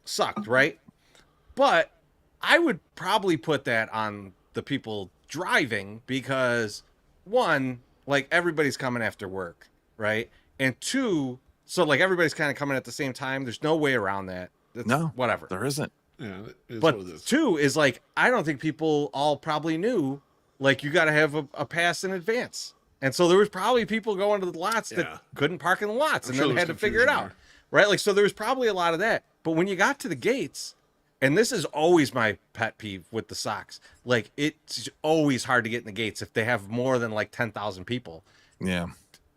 sucked, right? But I would probably put that on the people driving because 1, like everybody's coming after work, right? And 2, so like everybody's kind of coming at the same time. There's no way around that. No, whatever. There isn't. Yeah, but 2 is like, I don't think people all probably knew, like you got to have a pass in advance. And so there was probably people going to the lots that couldn't park in the lots and then had to figure it out. Right? Like, so there was probably a lot of that. But when you got to the gates, and this is always my pet peeve with the Sox, like it's always hard to get in the gates if they have more than like 10,000 people. Yeah.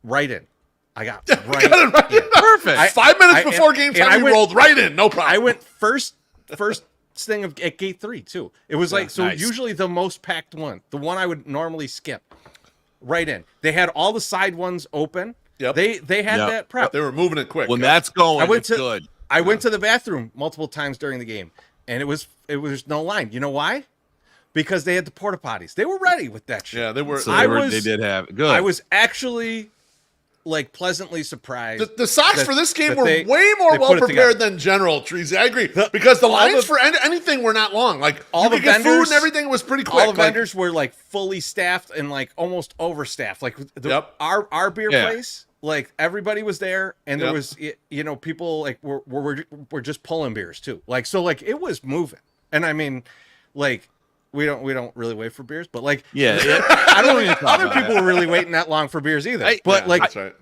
Right in. I got right in. Perfect. 5 minutes before game time, we rolled right in. No problem. I went first thing at gate 3 too. It was like, so usually the most packed one, the one I would normally skip. Right in. They had all the side ones open. Yep. They had that prep. They were moving it quick. When that's going, it's good. I went to the bathroom multiple times during the game, and it was no line. You know why? Because they had the porta potties. They were ready with that shit. Yeah, they were. So they did have it. Good. I was actually like pleasantly surprised. The Sox for this game were way more well prepared than General Treasy. I agree because the lines for anything were not long. Like all the vendors, food and everything was pretty quick. All the vendors were like fully staffed and like almost overstaffed. Like our beer place, like everybody was there, and there was people like were just pulling beers too. Like so, like it was moving. And I mean, like. We don't really wait for beers, but like I don't even other people were really waiting that long for beers either. That's right.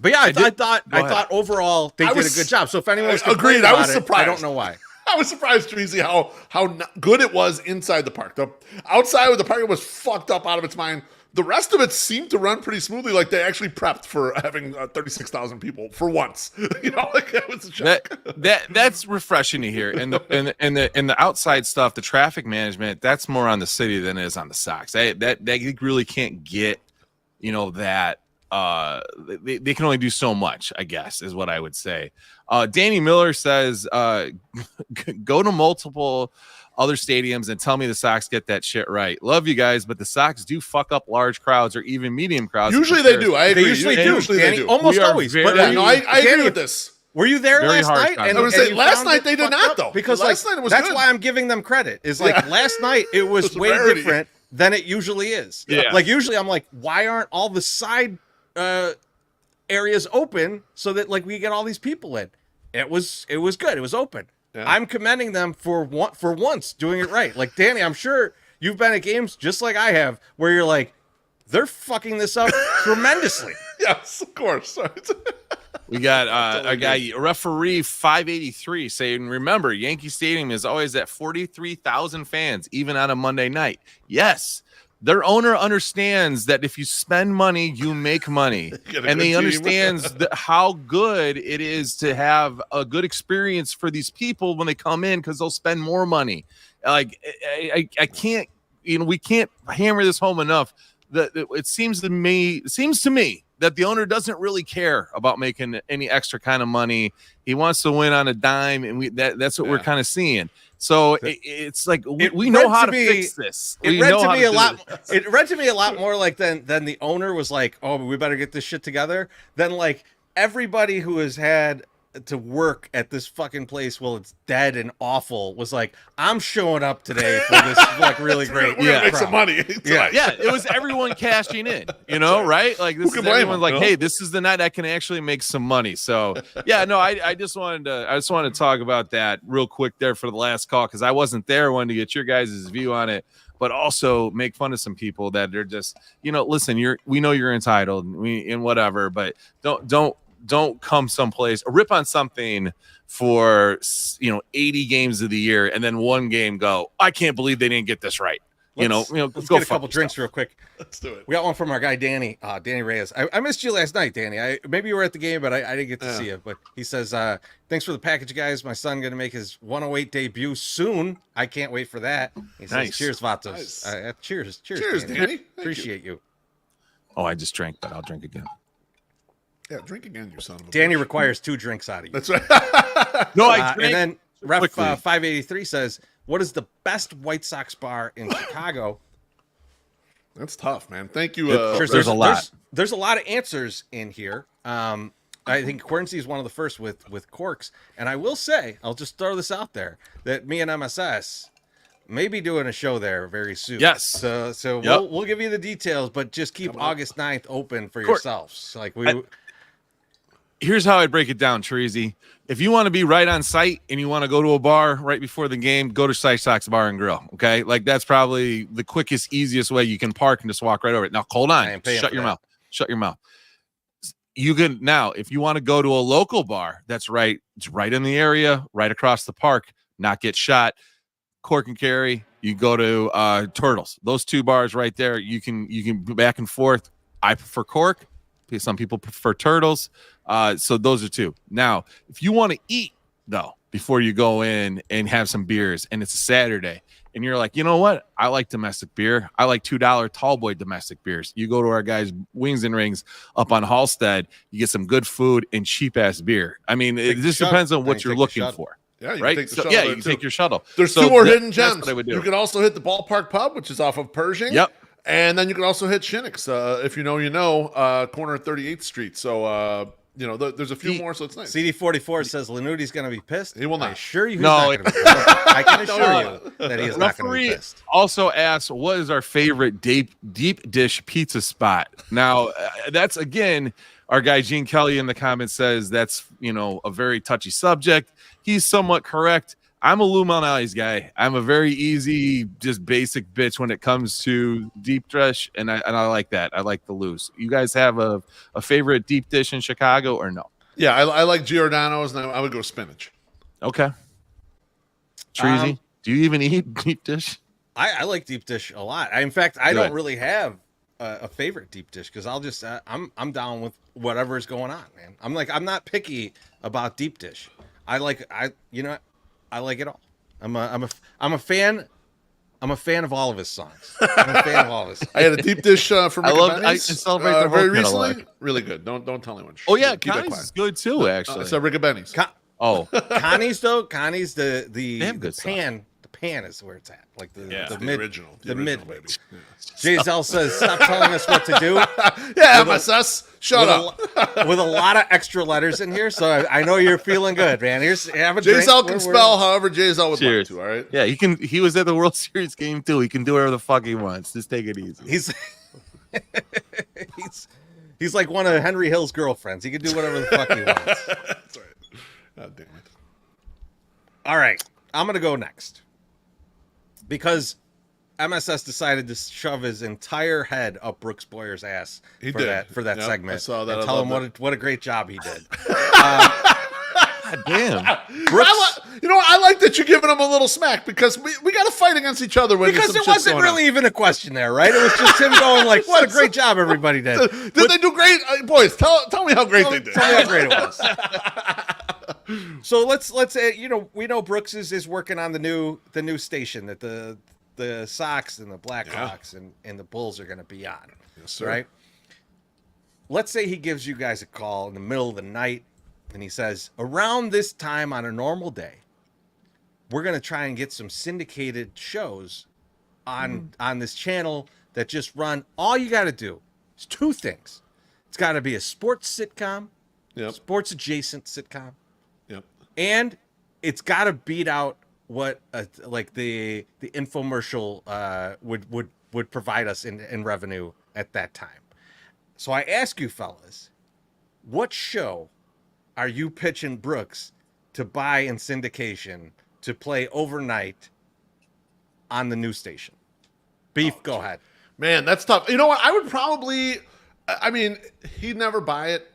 But yeah, I thought overall they did a good job. So if anyone was agreed, I was surprised. I don't know why. I was surprised, Treasy, how good it was inside the park. The outside of the park was fucked up out of its mind. The rest of it seemed to run pretty smoothly. Like they actually prepped for having 36,000 people for once. Like that was a shock. That's refreshing to hear. And the outside stuff, the traffic management, that's more on the city than it is on the Sox. They really can't get, that. They can only do so much, I guess, is what I would say. Danny Miller says, go to multiple other stadiums and tell me the Sox get that shit right. Love you guys, but the Sox do fuck up large crowds or even medium crowds. Usually they do. I agree. They usually do. Usually they do. Almost always. But I agree with this. Were you there Very last night? hard. I would say last night they did not, though. Because last night it was that's good. why I'm giving them credit. Is like last night it was way rarity. different than it usually is. Yeah. Like usually I'm like, why aren't all the side areas open so that like we get all these people in? It was good. It was open. Yeah. I'm commending them for once doing it right. Like Danny, I'm sure you've been at games just like I have where you're like, they're fucking this up tremendously. Yes, of course. We got a guy, referee 583, saying, remember, Yankee Stadium is always at 43,000 fans, even on a Monday night. Yes, their owner understands that if you spend money, you make money. And they understands how good it is to have a good experience for these people when they come in because they'll spend more money. Like, I can't, we can't hammer this home enough. It seems to me that the owner doesn't really care about making any extra kind of money. He wants to win on a dime, and that's what we're kind of seeing. So it's like we know how to fix this. It read to me a lot more like than the owner was like, oh, we better get this shit together. Than like everybody who has had to work at this fucking place while it's dead and awful was like, I'm showing up today for this like really great. We're gonna make some money. Yeah, it was everyone cashing in, right? Like this is everyone's like, hey, this is the night I can actually make some money. So yeah, no, I just wanted to talk about that real quick there for the last call because I wasn't there. Wanted to get your guys' view on it, but also make fun of some people that are just, listen, we know you're entitled and whatever, but don't come someplace or rip on something for 80 games of the year and then one game go, I can't believe they didn't get this right. Let's go get a couple drinks real quick. Let's do it. We got one from our guy Danny Reyes. I missed you last night, Danny. Maybe you were at the game, but I didn't get to see you. But he says, thanks for the package, guys. My son gonna make his 108 debut soon. I can't wait for that. He says, nice. Cheers, Vatos. Nice. Cheers, Danny. Appreciate you. Oh, I just drank, but I'll drink again. Yeah, drink again, you son of a Danny bitch. requires 2 drinks out of you. That's right. No, I drank. And then Ref quickly. 583 says, what is the best White Sox bar in Chicago? That's tough, man. Thank you. There's a lot. There's a lot of answers in here. I think Quincy is one of the first with Corks. And I will say, I'll just throw this out there, that me and MSS may be doing a show there very soon. Yes. So Yep. we'll give you the details, but just keep August 9th open for yourselves. Like Here's how I break it down, Treasy. If you want to be right on site and you want to go to a bar right before the game, go to Site Sox Bar and Grill. Okay, like that's probably the quickest, easiest way you can park and just walk right over it. Now, hold on, shut your mouth. Shut your mouth. You can now, if you want to go to a local bar, it's right in the area, right across the park, not get shot. Cork and Carry, you go to Turtles. Those 2 bars right there, you can back and forth. I prefer Cork. Some people prefer Turtles. So those are 2. Now, if you want to eat, though, before you go in and have some beers, and it's a Saturday, and you're like, you know what? I like domestic beer. I like $2 Tallboy domestic beers. You go to our guys' Wings and Rings up on Halstead. You get some good food and cheap-ass beer. I mean, it just depends on what you're looking for. Yeah, you right? can take the So, shuttle you can take your shuttle. There's 2 more hidden gems. That's what I would do. You can also hit the Ballpark Pub, which is off of Pershing. Yep. And then you can also hit Shinnick's, if you know, corner of 38th Street. So, there's a few more, so it's nice. CD44 says Lanuti's going to be pissed. He will not. I assure you he's No, not going to be pissed. I can assure you that he is not going to be pissed. Also asks, what is our favorite deep dish pizza spot? Now, that's, again, our guy Gene Kelly in the comments says that's, a very touchy subject. He's somewhat correct. I'm a Lou Malnati's guy. I'm a very easy, just basic bitch when it comes to deep dish, and I like that. I like the Lou's. You guys have a favorite deep dish in Chicago or no? Yeah, I like Giordano's, and I would go spinach. Okay. Treasy, do you even eat deep dish? I like deep dish a lot. In fact, I don't really have a favorite deep dish because I'll just I'm down with whatever is going on, man. I'm not picky about deep dish. I like it all. I'm a fan. I'm a fan of all of his songs. I'm a fan of all of his songs. I had a deep dish from I celebrate the whole very catalog. recently. Really good. Don't tell anyone. Oh yeah, Keep it Connie's quiet. is good too. Actually, So Rick Benny's. oh, Connie's the They have good pan. The pan is where it's at. Like the The original. the original, mid. baby. JZL says, "Stop telling us what to do." Yeah, With a- MSS. Shut up. With a lot of extra letters in here, so I know you're feeling good, man. Have a drink. JZL can spell however JZL would Cheers. like to. All right. yeah, he can. He was at the World Series game too. He can do whatever the fuck he wants. Just take it easy. He's like one of Henry Hill's girlfriends. He can do whatever the fuck he wants. That's right. God damn it. All right, I'm gonna go next because MSS decided to shove his entire head up Brooks Boyer's ass He for did. that Yep, segment. I saw that. And I tell love him what a great job he did. God damn. Brooks, You know what? I like that you're giving him a little smack because we got to fight against each other when because some it shit's wasn't going on. really even a question there, right? It was just him going like, "What a great job everybody did." Did they do great, boys? Tell me how great they did. Tell me how great it was. So let's we know Brooks is working on the new station that the Sox and the Blackhawks and the Bulls are going to be on. Yes, sir. Right? Let's say he gives you guys a call in the middle of the night and he says, around this time on a normal day, we're going to try and get some syndicated shows on this channel that just run. All you got to do is two things. It's got to be a sports sitcom, Yep. sports adjacent sitcom, Yep. and it's got to beat out what like the infomercial would provide us in revenue at that time. So I ask you fellas, what show are you pitching Brooks to buy in syndication to play overnight on the news station? Beef, go ahead. Man, that's tough. You know what? I would probably, I mean, he'd never buy it,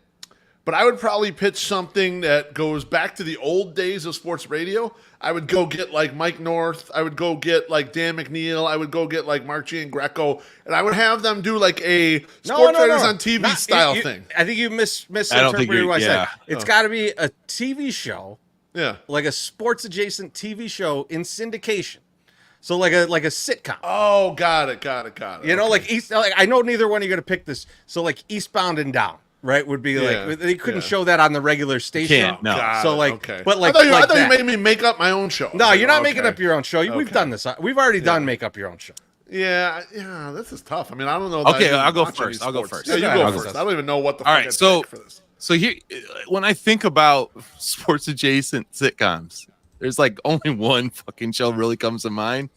but I would probably pitch something that goes back to the old days of sports radio. I would go get like Mike North. I would go get like Dan McNeil. I would go get like Mark Giangreco, and I would have them do like a sports writers on TV style thing. I think you misinterpreted what I said. It's got to be a TV show, Yeah. like a sports adjacent TV show in syndication. So like a sitcom. Oh, got it. You know, like I know neither one of you are gonna pick this. So like Eastbound and Down, right? Would be Yeah, like they couldn't yeah. show that on the regular station. Can't, no. Got So it, like, okay. but like, I thought you that. made me make up my own show. No, you're not making Okay. up your own show. We've Okay. done this. We've already done make up your own show. Yeah, this is tough. I mean, I don't know. that Okay, I even I'll go watch any first. I'll go sports. first. Yeah, you Yeah, go I'll go first. first. I don't even know what the All fuck right, I'd so- pick for this. So here, when I think about sports adjacent sitcoms, there's like only one fucking show really comes to mind,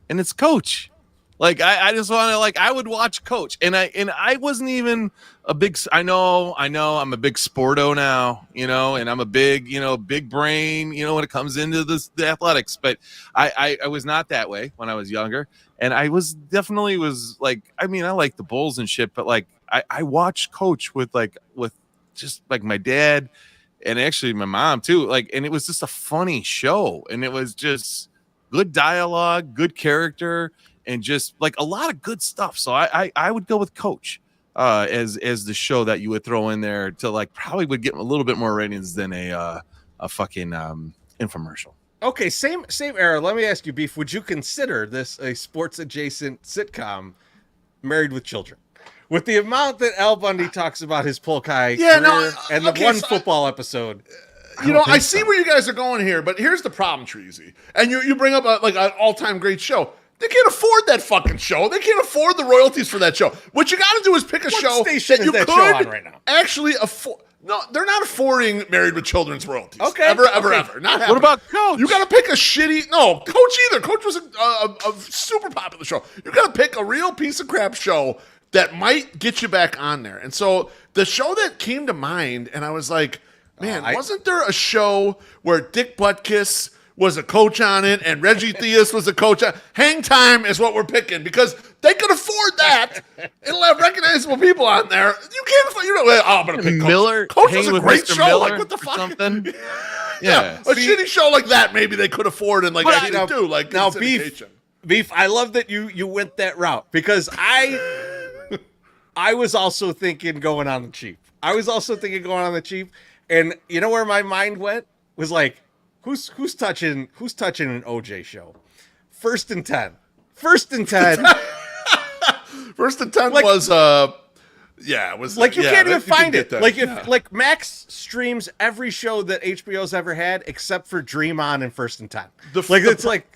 and it's Coach. Like I just want to I would watch Coach, and I wasn't even a big. I know I'm a big sporto now, and I'm a big big brain, when it comes into the athletics. But I was not that way when I was younger, and I was definitely like, I mean, I like the Bulls and shit, but like I watched Coach with just like my dad and actually my mom too, and it was just a funny show, and it was just good dialogue, good character, and just like a lot of good stuff. So I would go with Coach as the show that you would throw in there to probably would get a little bit more ratings than a fucking infomercial. Okay, same era. Let me ask you, Beef. Would you consider this a sports adjacent sitcom, Married with Children? With the amount that Al Bundy talks about his Polkai career and the one football episode. I see where you guys are going here, but here's the problem, Treasy. And you bring up an all-time great show. They can't afford that fucking show. They can't afford the royalties for that show. What you got to do is pick a show station that is you that could show on right now? actually afford. No, they're not affording Married with Children's royalties. Okay, Ever. Not What happening. about Coach? You got to pick a shitty. No, Coach either. Coach was a super popular show. You got to pick a real piece of crap show that might get you back on there. And so the show that came to mind, and I was like, man, wasn't there a show where Dick Butkus was a coach on it and Reggie Theus was a coach on Hang Time is what we're picking because they could afford that. It'll have recognizable people on there. You can't afford, I'm going to pick Coach. Miller. Coach was Hanging a with great Mr. show. Miller Like, what the or fuck? something. Yeah. A shitty show like that maybe they could afford and actually do. Now, syndication. Beef, I love that you went that route because I I was also thinking going on the cheap. And you know where my mind went? Was like, who's touching an OJ show? First and 10. First and 10 like, was it was like you can't even find it. Like if yeah. like Max streams every show that HBO's ever had except for Dream On and First and 10. The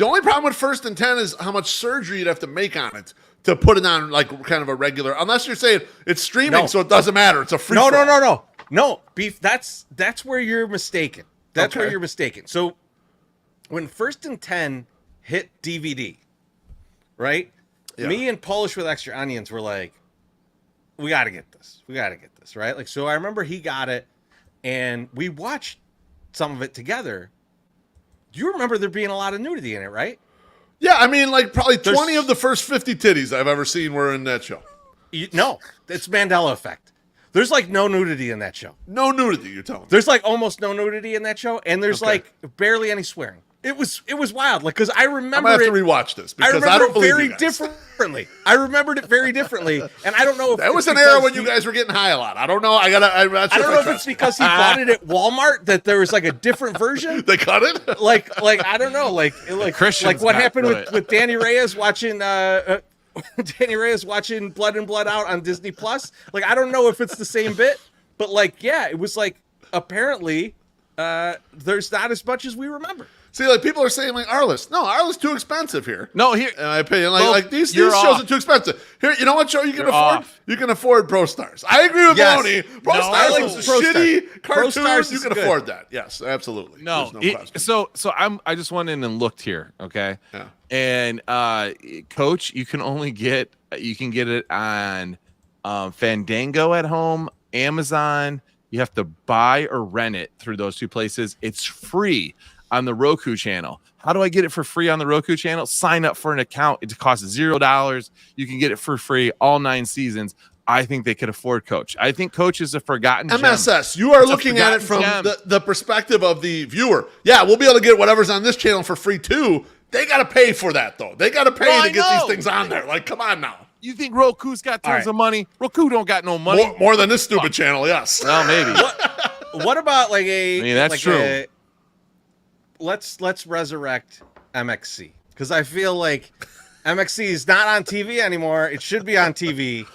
only problem with First and 10 is how much surgery you'd have to make on it to put it on like kind of a regular, unless you're saying it's streaming, so it doesn't matter. It's a free. No, Beef. That's where you're mistaken. Where you're mistaken. So when First and 10 hit DVD, right? Yeah. Me and Polish with Extra Onions were like, we got to get this. Right? Like, so I remember he got it, and we watched some of it together. You remember there being a lot of nudity in it, right? Yeah, I mean, like probably 20 of the first 50 titties I've ever seen were in that show. No, it's Mandela effect. There's like no nudity in that show. No nudity, you're telling me. There's like almost no nudity in that show, and there's like barely any swearing. It was wild. Like, because I remember I'm gonna have to rewatch this because I don't believe very differently. I remembered it very differently, and I don't know if that was an era when you guys were getting high a lot. I don't know. I don't know if it's because he bought it at Walmart that there was like a different version. They cut it. Like I don't know. Like what happened with Danny Reyes watching. Danny Reyes watching Blood In Blood Out on Disney Plus. Like, I don't know if it's the same bit, but like, yeah, it was like apparently there's not as much as we remember. See, like people are saying, like Arliss. No, Arliss too expensive here. No, here, in my opinion, like these shows are too expensive. Here, you know what show you can afford? You can afford Pro Stars. I agree with Boney. Pro Stars is a shitty cartoon. You can afford that. Yes, absolutely. No, question. So I just went in and looked here. Okay. Yeah. And Coach, you can get it on Fandango at home, Amazon. You have to buy or rent it through those two places. It's free on the Roku channel. How do I get it for free on the Roku channel? Sign up for an account. It costs $0. You can get it for free all 9 seasons. I think they could afford Coach. I think Coach is a forgotten MSS. gem. You are looking at it from the perspective of the viewer. Yeah, we'll be able to get whatever's on this channel for free too. They got to pay for that though. They got to pay to get these things on there. Like, come on now. You think Roku's got tons of money? Roku don't got no money. More than this stupid channel, yes. Well, maybe. What about like a? I mean, that's true. Let's resurrect MXC, because I feel like MXC is not on TV anymore. It should be on TV,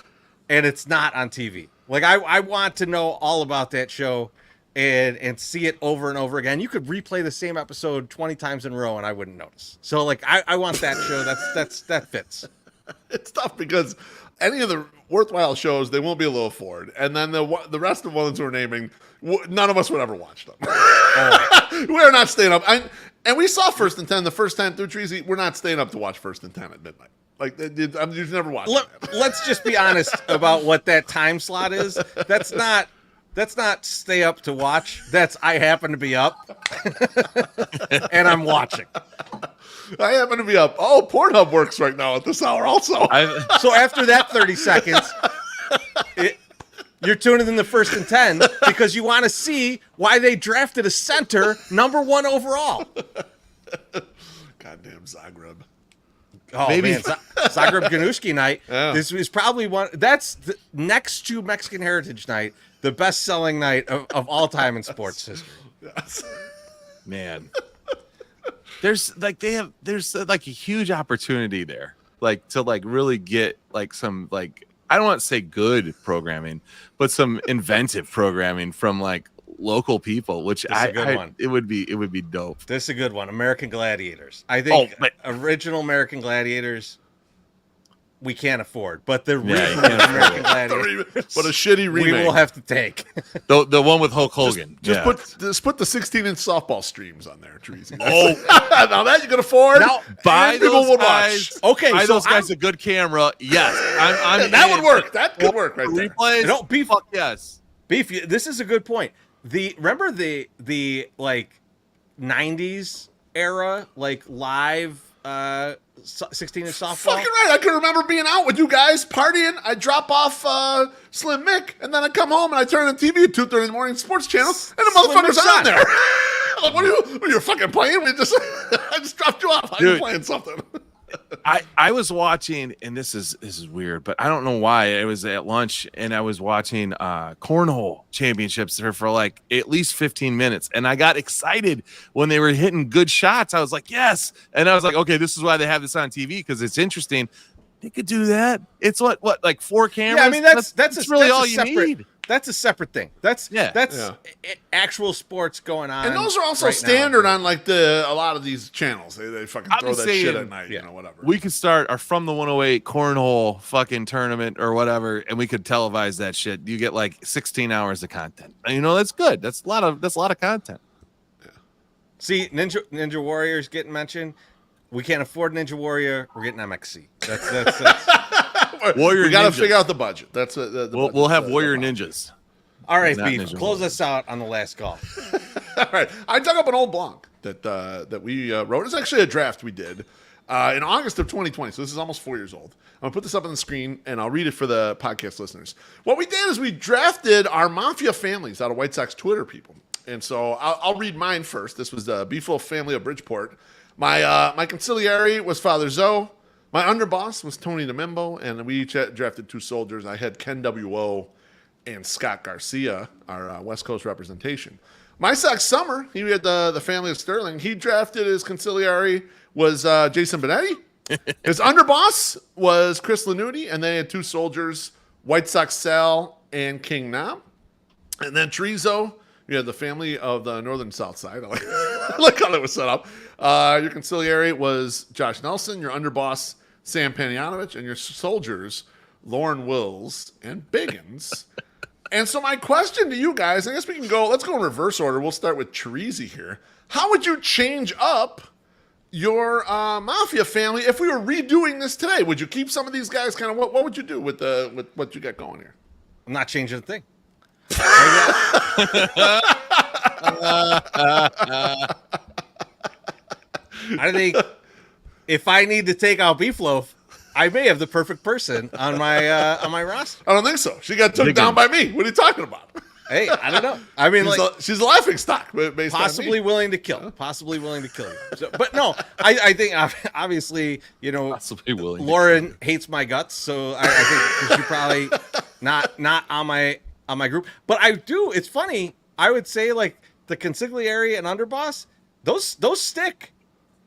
and it's not on TV. Like I want to know all about that show and see it over and over again. You could replay the same episode 20 times in a row and I wouldn't notice. So like I want that show. That fits. It's tough because any of the worthwhile shows they won't be able to afford, and then the rest of the ones we're naming, none of us would ever watch them. We're not staying up. And we saw First and 10 the first time through Treasy. We're not staying up to watch First and 10 at midnight. Like you've never watched it. Let's just be honest about what that time slot is. That's not stay up to watch. That's I happen to be up and I'm watching. I happen to be up. Oh, Pornhub works right now at this hour also. So after that 30 seconds, you're tuning in the First and 10 because you want to see why they drafted a center #1 overall. Goddamn Zagreb. Oh, maybe man, Zagreb Ganushki night. Yeah. This is probably that's next to Mexican Heritage Night, the best-selling night of all time in sports history. Yes. Man. There's a huge opportunity there, like to like really get like some like I don't want to say good programming, but some inventive programming from like local people, which it would be dope. This is a good one. American Gladiators. I think original American Gladiators we can't afford, but the American Gladiators, but a shitty remake we will have to take. the one with Hulk Hogan. Just put the 16-inch softball streams on there, Treasy. Oh, now that you can afford. Now buy those guys. Okay, buy those guys a good camera. Yes, that would work. That could work right there. Replays. No, Beef. Fuck yes. Beef. This is a good point. Remember the like 90s era like live 16-inch softball. Fucking right. I can remember being out with you guys partying. I drop off Slim Mick, and then I come home and I turn on TV at 2:30 in the morning, sports channel, and the motherfucker's on there. Like, what are you fucking playing? I just dropped you off. I'm playing something. I was watching, and this is weird, but I don't know why. I was at lunch and I was watching cornhole championships there for like at least 15 minutes, and I got excited when they were hitting good shots. I was like, yes, and I was like, okay, this is why they have this on TV, because it's interesting. They could do that. It's what like 4 cameras. Yeah, I mean that's really that's all a you separate, need. That's a separate thing. That's actual sports going on. And those are also right standard now. on like a lot of these channels. They fucking throw that shit at night, whatever. We could start our From the 108 cornhole fucking tournament or whatever, and we could televise that shit. You get like 16 hours of content. And, that's good. That's a lot of content. Yeah. See, Ninja Warrior's getting mentioned. We can't afford Ninja Warrior. We're getting MXC. That's Warrior. We got to figure out the budget. That's we'll have Warrior Ninjas. All right, Beef. Close us out on the last call. All right. I dug up an old blog that we wrote. It's actually a draft we did in August of 2020. So this is almost 4 years old. I'm going to put this up on the screen, and I'll read it for the podcast listeners. What we did is we drafted our Mafia families out of White Sox Twitter people. And so I'll read mine first. This was the Beefloaf family of Bridgeport. My conciliary was Father Zoe. My underboss was Tony DeMimbo, and we each drafted 2 soldiers. I had Ken W.O. and Scott Garcia, our West Coast representation. My Sox summer, he had the family of Sterling. He drafted his conciliary was Jason Benetti. His underboss was Chris Lanuti, and they had 2 soldiers, White Sox Sal and King Nam. And then Trezo, you had the family of the northern south side. I like how that was set up. Your conciliary was Josh Nelson, your underboss Sam Panayotovich, and your soldiers Lauren Wills and Biggins. And so my question to you guys, I guess let's go in reverse order. We'll start with Teresi here. How would you change up your Mafia family if we were redoing this today? Would you keep some of these guys? Kind of what would you do with what you got going here? I'm not changing a thing. I think if I need to take out Beefloaf, I may have the perfect person on my roster. I don't think so. She got took down by me. What are you talking about? Hey, I don't know. I mean, she's a laughing stock. Based possibly on me. willing to kill. Possibly willing to kill you. So, but no, I think obviously possibly willing. Lauren hates my guts, so I think she's probably not on my group. But I do. It's funny. I would say like the consigliere and underboss. Those stick.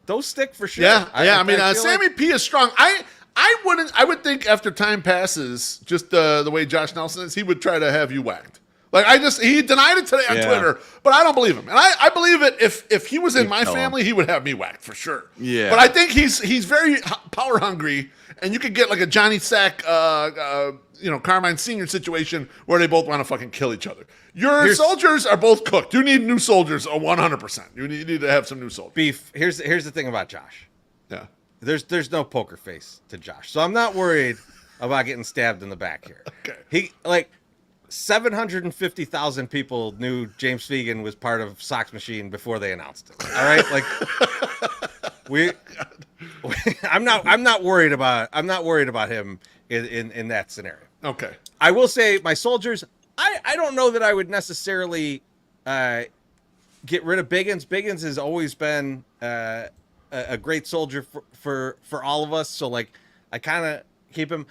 Those stick for sure. Yeah. I mean, Sammy P is strong. I would think after time passes, just the way Josh Nelson is, he would try to have you whacked. Like he denied it today on Twitter, but I don't believe him. And I believe it if he was in my family, he would have me whacked for sure. Yeah. But I think he's very power hungry, and you could get like a Johnny Sack, Carmine Sr. situation where they both want to fucking kill each other. Your soldiers are both cooked. You need new soldiers, 100%. You need to have some new soldiers. Beef. Here's the thing about Josh. Yeah. There's no poker face to Josh, so I'm not worried about getting stabbed in the back here. Okay. He 750,000 people knew James Fegan was part of Sox Machine before they announced it. All right, I'm not worried about him in that scenario. Okay. I will say my soldiers. I don't know that I would necessarily get rid of Biggins. Biggins has always been a great soldier for all of us. So I kind of keep him.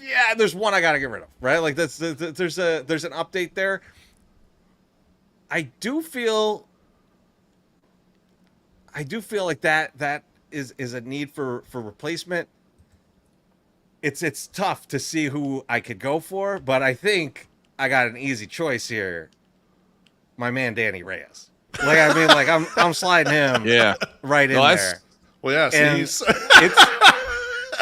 Yeah, there's one I got to get rid of, right? Like there's an update there. I do feel like that is a need for replacement. It's tough to see who I could go for, but I think I got an easy choice here. My man Danny Reyes. I'm sliding him right in there. Well, yeah, see,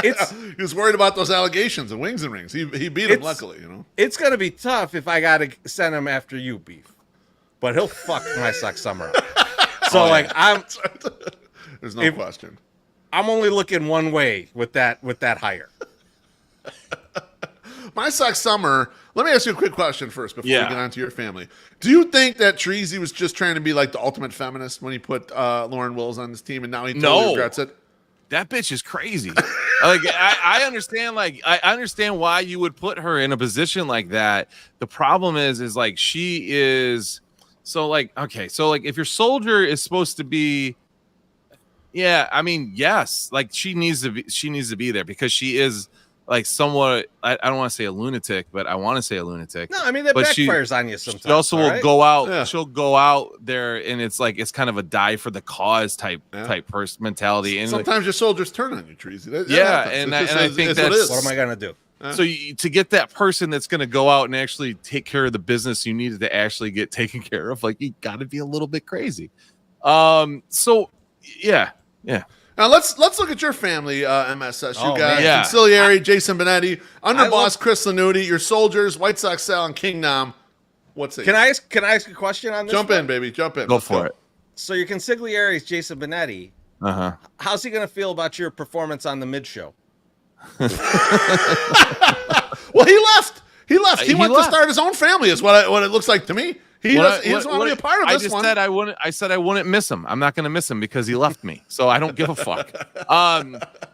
he was worried about those allegations and wings and rings. He beat him, luckily, It's going to be tough if I got to send him after you, Beef. But he'll fuck my Sox summer up. So, there's no question. I'm only looking one way with that hire. My Sox summer, let me ask you a quick question first before we get on to your family. Do you think that Treese was just trying to be like the ultimate feminist when he put Lauren Wills on his team and now he totally regrets it? That bitch is crazy. I understand. I understand why you would put her in a position like that. The problem is she is so okay. So if your soldier is supposed to be Yeah, I mean, yes, like she needs to be there because she is like somewhat. I don't want to say a lunatic, but I want to say a lunatic. No, I mean that But backfires on you sometimes. She also will right? go out. Yeah. She'll go out there, and it's like it's kind of a die for the cause type person mentality. And sometimes your soldiers turn on you, Treasy. That and I think that's what am I gonna do? So to get that person that's going to go out and actually take care of the business you needed to actually get taken care of, like you got to be a little bit crazy. So yeah. Now let's look at your family, MSS. You got man. Conciliary, Jason Benetti, Underboss Chris Lanuti, your soldiers, White Sox Sal, and King Nam. What's it? Can I ask a question on this? Jump in, baby. Jump in. Go for it. So your consigliere is Jason Benetti. How's he gonna feel about your performance on the mid show? Well, he left. He went to start his own family. Is what it looks like to me. He doesn't want to be a part of this one. I said I wouldn't miss him. I'm not going to miss him because he left me. So I don't give a fuck.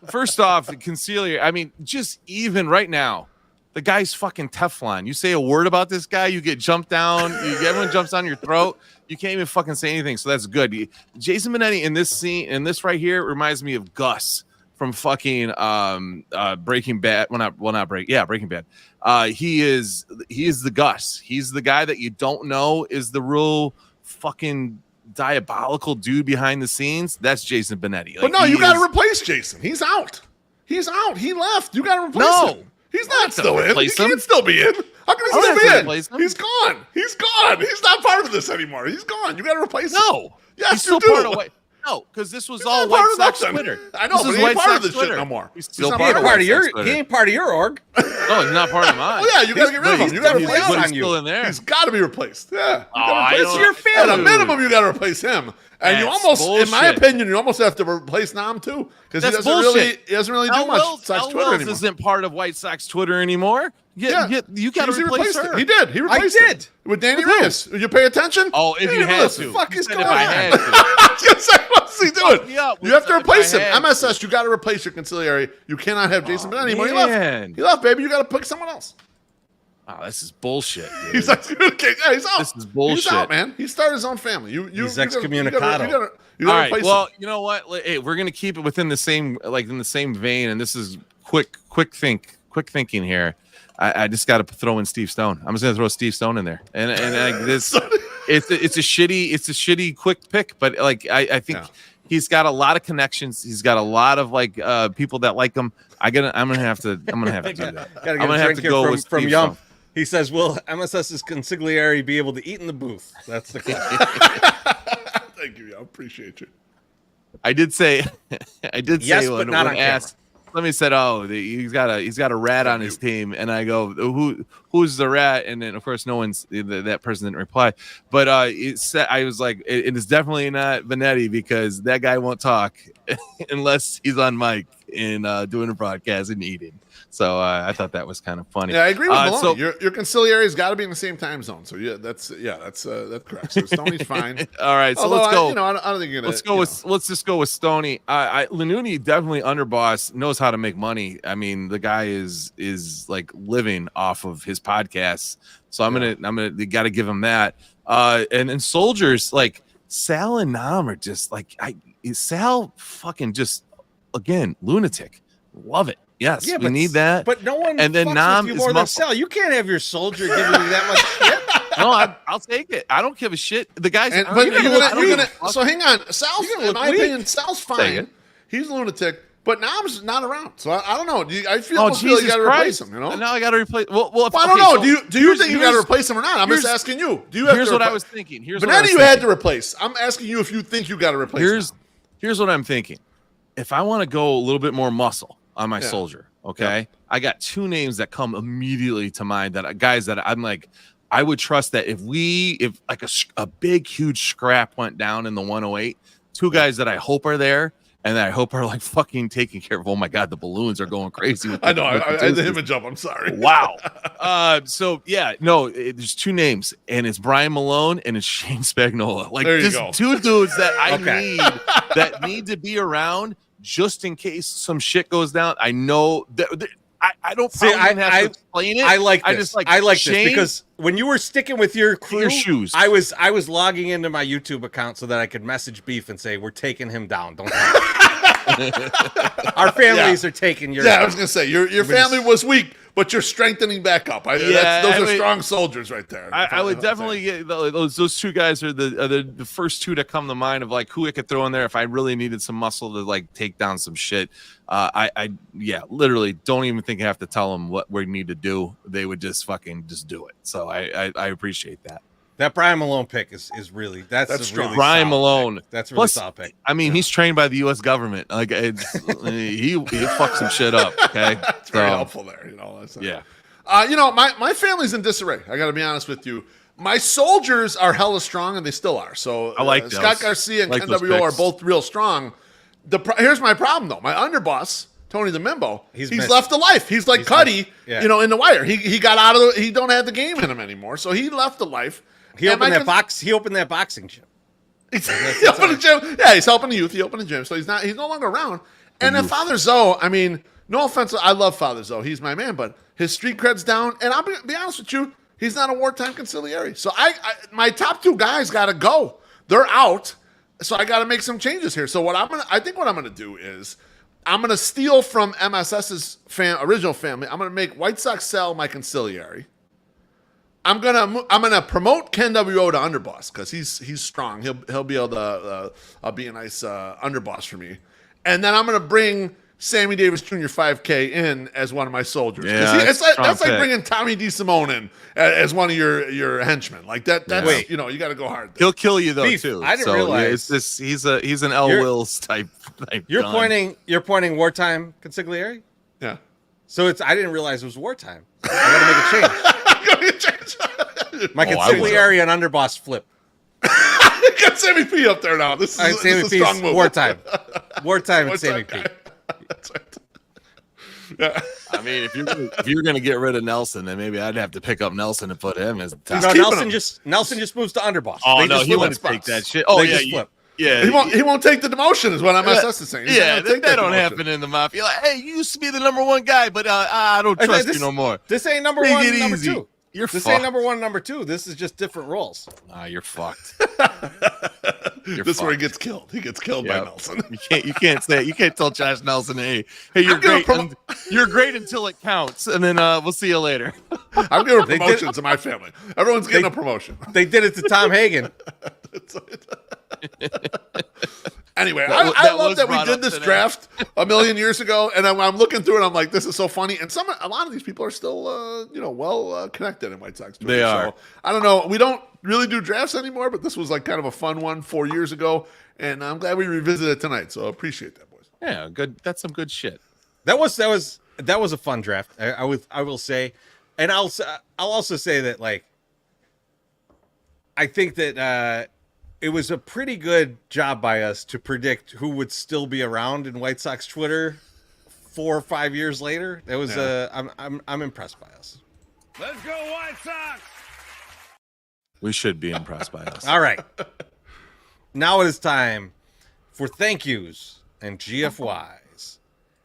First off, Conciliary, I mean, just even right now, the guy's fucking Teflon. You say a word about this guy, you get jumped down. Everyone jumps on your throat. You can't even fucking say anything. So that's good. Jason Benetti in this scene, and this right here reminds me of Gus from fucking Breaking Bad. Breaking Bad. He is the Gus. He's the guy that you don't know is the real fucking diabolical dude behind the scenes. That's Jason Benetti. But no, you got to replace Jason. He's out. He left. You got to replace him. He's not still in. He can't still be in. How can he still be in? He's gone. He's not part of this anymore. He's gone. You got to replace him. No. Yes, you do. No, because this was all White Sox Twitter. I know, but he ain't part of this shit no more. He's still He ain't part of your org. No, he's not part of mine. Oh yeah, you got to get rid of him. You got to replace him. He's still in there. He's got to be replaced. Yeah, It's your family. At a minimum, you got to replace him. And you almost, in my opinion, you almost have to replace Nam too because he doesn't really do much Sox Twitter anymore. Isn't part of White Sox Twitter anymore. You got to replace her. He did. He replaced it with Danny Reyes. Did you pay attention? Oh, if you had to. What the fuck is going on? I was gonna say, what's he doing? You have to replace him. MSS, you got to replace your conciliary. You cannot have Jason Benetti anymore. He left. He left, baby. You got to pick someone else. Oh, this is bullshit. Dude. He's like, he's out. This is bullshit. He's out, man. He started his own family. He's excommunicado. You gotta replace him. You know what? Hey, we're gonna keep it within the same, in the same vein. And this is quick thinking here. I just got to throw in Steve Stone. I'm just gonna throw Steve Stone in there, and this, it's a shitty quick pick, but I think he's got a lot of connections. He's got a lot of people that like him. I'm gonna have to do that. I'm gonna have to go from Yum. He says, "Will MSS's consigliere be able to eat in the booth?" That's the question. Thank you. I appreciate you. I did say yes, but not on camera. Let me said, he's got a rat on his team, and I go, who's the rat? And then of course that person didn't reply, but I was like, it is definitely not Benetti because that guy won't talk unless he's on mic and doing a broadcast and eating. So I thought that was kind of funny. Yeah, I agree with Maloney. Your conciliary's got to be in the same time zone. So that's correct. So Stoney's fine. All right, so let's go. I don't think let's just go with Stoney. Lanuti definitely underboss, knows how to make money. I mean, the guy is like living off of his podcasts. So I'm gonna got to give him that. And then soldiers like Sal and Nam are just like Sal fucking just again lunatic. Love it. Yes, we need that. But no one and then Nam is more than Sal. You can't have your soldier giving you that much shit. No, I'll take it. I don't give a shit. The guy's so hang on. Sal's in my opinion, Sal's fine. He's a lunatic, but Nam's not around. So I don't know. I feel like you got to replace him. You know. Now I got to replace. Well, I don't know. Do you think you got to replace him or not? I'm just asking you. Do you have? Here's what I was thinking. Benetti you had to replace. I'm asking you if you think you got to replace. Here's what I'm thinking. If I want to go a little bit more muscle on my soldier, okay, I got two names that come immediately to mind that guys that I'm like, I would trust that if like a big huge scrap went down in the 108, two guys that I hope are there and that I hope are like fucking taking care of. Oh my god, the balloons are going crazy. With I know. I had the image up. I'm sorry. Wow. There's two names, and it's Brian Malone and it's Shane Spagnuolo. Like there's two dudes that I need to be around. Just in case some shit goes down, I know that I don't probably have to explain it. I like this. I just like this because when you were sticking with your crew, your shoes. I was logging into my YouTube account so that I could message Beef and say, we're taking him down. Don't Our families are taking your. Yeah, I was gonna say your family was weak, but you're strengthening back up. Those are strong soldiers right there. I would definitely get those two guys are the first two to come to mind of like who I could throw in there if I really needed some muscle to like take down some shit. I literally don't even think I have to tell them what we need to do. They would just do it. So I appreciate that. That Brian Malone pick is really that's strong. really Brian Malone. Pick. That's a really solid pick. I mean, he's trained by the U.S. government. Like he fucked some shit up. Okay, that's very helpful there. Yeah. My family's in disarray. I got to be honest with you. My soldiers are hella strong, and they still are. So I like Scott Garcia and Ken W.O. are both real strong. Here's my problem though. My underboss, Tony the Mimbo, he's left the life. He's like Cuddy, in The Wire. He got out of he don't have the game in him anymore, so he left the life. He opened that boxing gym. He opened a gym. Yeah, he's helping the youth. He opened a gym, so he's no longer around. And then Father Zoe, I mean, no offense, I love Father Zoe. He's my man, but his street cred's down. And I'll be honest with you, he's not a wartime conciliary. So my top two guys got to go. They're out. So I got to make some changes here. So I think what I'm gonna do is I'm gonna steal from MSS's original family. I'm gonna make White Sox sell my conciliary. I'm gonna promote Ken W.O. to underboss because he's strong. He'll be able to be a nice underboss for me. And then I'm gonna bring Sammy Davis Jr. 5K in as one of my soldiers. Yeah, that's like bringing Tommy DeSimone in as one of your henchmen. Like that. That's you got to go hard. He'll kill you though Beef, too. I didn't realize he's an L. Wills type. You're pointing wartime consigliere. Yeah. So I didn't realize it was wartime. I got to make a change. My consigliere and underboss flip. Got Sammy P up there now. This is a strong move. Wartime and Sammy P. That's right. Yeah. I mean, if you're gonna get rid of Nelson, then maybe I'd have to pick up Nelson and put him as the top. No, Nelson just moves to underboss. Oh no, he wouldn't take that shit. Oh yeah, flip. Yeah, he won't take the demotion, is what MSS is saying. That don't happen in the mafia. Like, hey, you used to be the number one guy, but I don't trust you no more. This ain't number one and number two. This ain't number one and number two. This is just different roles. You're fucked. This is where he gets killed. He gets killed by Nelson. You can't tell Josh Nelson, hey, you're great. You're great until it counts, and then we'll see you later. I'm giving promotions to my family. Everyone's getting a promotion. They did it to Tom Hagen. Anyway, I love that we did this draft a million years ago, and I'm looking through it. I'm like, this is so funny. And a lot of these people are still, well connected in White Sox. They are. So, I don't know. We don't really do drafts anymore, but this was like kind of a fun one 4 years ago, and I'm glad we revisited it tonight. So I appreciate that, boys. Yeah, good. That's some good shit. That was a fun draft. I will say, and I'll also say that like I think that. It was a pretty good job by us to predict who would still be around in White Sox Twitter 4 or 5 years later. That was I'm impressed by us. Let's go White Sox! We should be impressed by us. All right. Now it is time for thank yous and GFYs.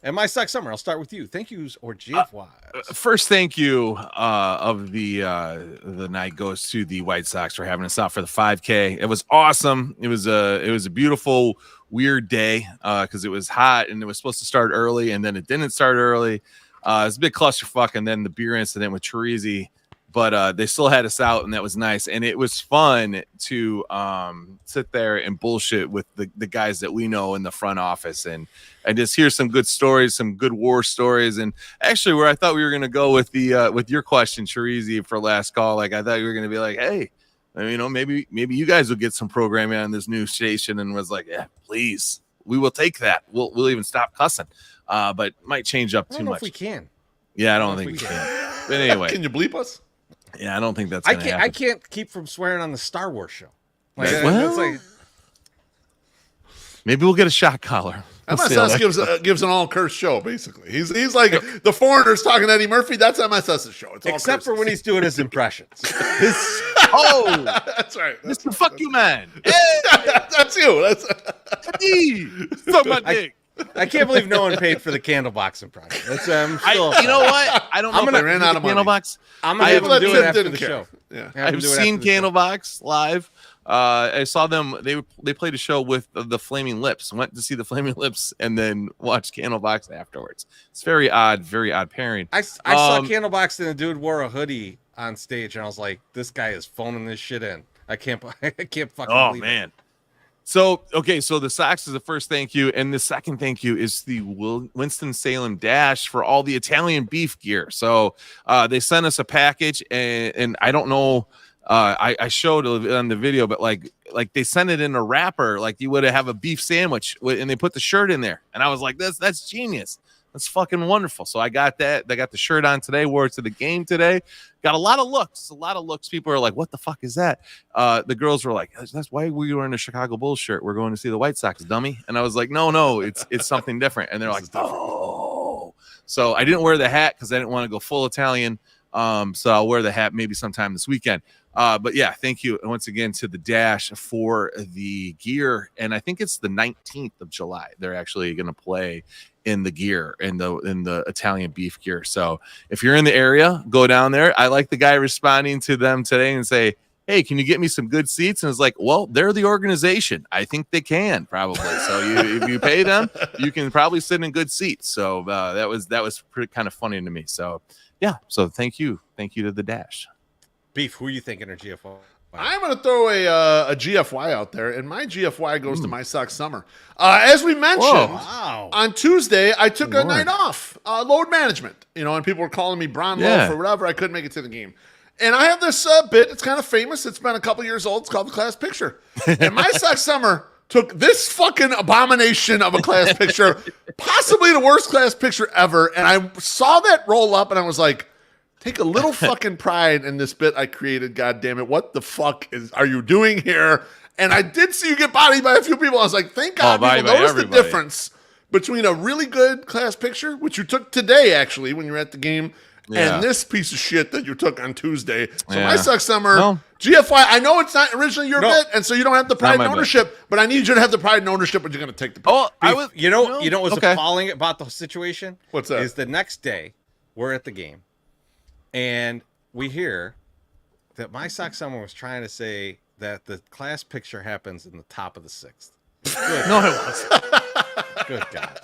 And my Sox Summer, I'll start with you. Thank yous or GFYs? First, thank you of the night goes to the White Sox for having us out for the 5K. It was awesome. It was a beautiful, weird day because it was hot and it was supposed to start early and then it didn't start early. It was a big clusterfuck, and then the beer incident with Chirizi. But they still had us out, and that was nice. And it was fun to sit there and bullshit with the guys that we know in the front office and just hear some good stories, some good war stories. And actually, where I thought we were going to go with with your question, Chirizi, for last call, like I thought you were going to be like, hey, maybe you guys will get some programming on this new station, and was like, yeah, please, we will take that. We'll even stop cussing, but might change up too much. If we can. Yeah, I don't think we can. But anyway, can you bleep us? Yeah, I don't think that's gonna happen. I can't keep from swearing on the Star Wars show. Like, well, it's like, maybe we'll get a shot collar. MSS gives an all curse show, basically. He's like the foreigners talking to Eddie Murphy. That's MSS's show. It's all except for when he's doing his impressions. Oh, that's right. Mr. Fuck You Man. Hey, that's you. That's suck my dick. I can't believe no one paid for the candle boxing project. That's You know what? I don't know. They ran out of money. Candlebox. I'm gonna have to do it after the care. show. Yeah. I've seen Candlebox live. I saw them. They played a show with the Flaming Lips. Went to see the Flaming Lips and then watched Candlebox afterwards. It's very odd pairing. I saw Candlebox and the dude wore a hoodie on stage, and I was like, "This guy is phoning this shit in." I can't fucking. Oh believe man. So the Sox is the first thank you, and the second thank you is the Winston-Salem Dash for all the Italian beef gear. So they sent us a package, and I don't know. I showed it on the video, but like they sent it in a wrapper, like you would have a beef sandwich, and they put the shirt in there, and I was like, that's genius. That's fucking wonderful. So I got that. I got the shirt on today. Wore it to the game today. Got a lot of looks. People are like, "What the fuck is that?" The girls were like, "That's why we were in a Chicago Bulls shirt. We're going to see the White Sox, dummy." And I was like, "No, it's something different." And they're like, "Oh." So I didn't wear the hat because I didn't want to go full Italian. So I'll wear the hat maybe sometime this weekend. But yeah, thank you once again to the Dash for the gear. And I think it's the 19th of July. They're actually going to play in the gear, in the Italian beef gear. So if you're in the area, go down there. I like the guy responding to them today and say, "Hey, can you get me some good seats?" And it's like, well, they're the organization. I think they can probably. So if you pay them, you can probably sit in good seats. So that was pretty kind of funny to me. So yeah. So thank you to the Dash. Beef, who are you thinking are GFY? I'm going to throw a GFY out there, and my GFY goes to My Sox Summer. As we mentioned, on Tuesday, I took a night off, load management, and people were calling me Bron Loaf or whatever. I couldn't make it to the game. And I have this bit. It's kind of famous. It's been a couple years old. It's called the class picture. And My Sox Summer took this fucking abomination of a class picture, possibly the worst class picture ever. And I saw that roll up, and I was like, take a little fucking pride in this bit I created, God damn it. What the fuck are you doing here? And I did see you get bodied by a few people. I was like, thank God people noticed the difference between a really good class picture, which you took today, actually, when you were at the game, and this piece of shit that you took on Tuesday. So My Sox Summer, GFY, I know it's not originally your bit, and so you don't have the pride and ownership, but I need you to have the pride and ownership when you're going to take the picture. Oh, you know what's appalling about the situation? What's that? Is the next day, we're at the game, and we hear that My Sox Summer was trying to say that the class picture happens in the top of the sixth. No, it wasn't. Good God.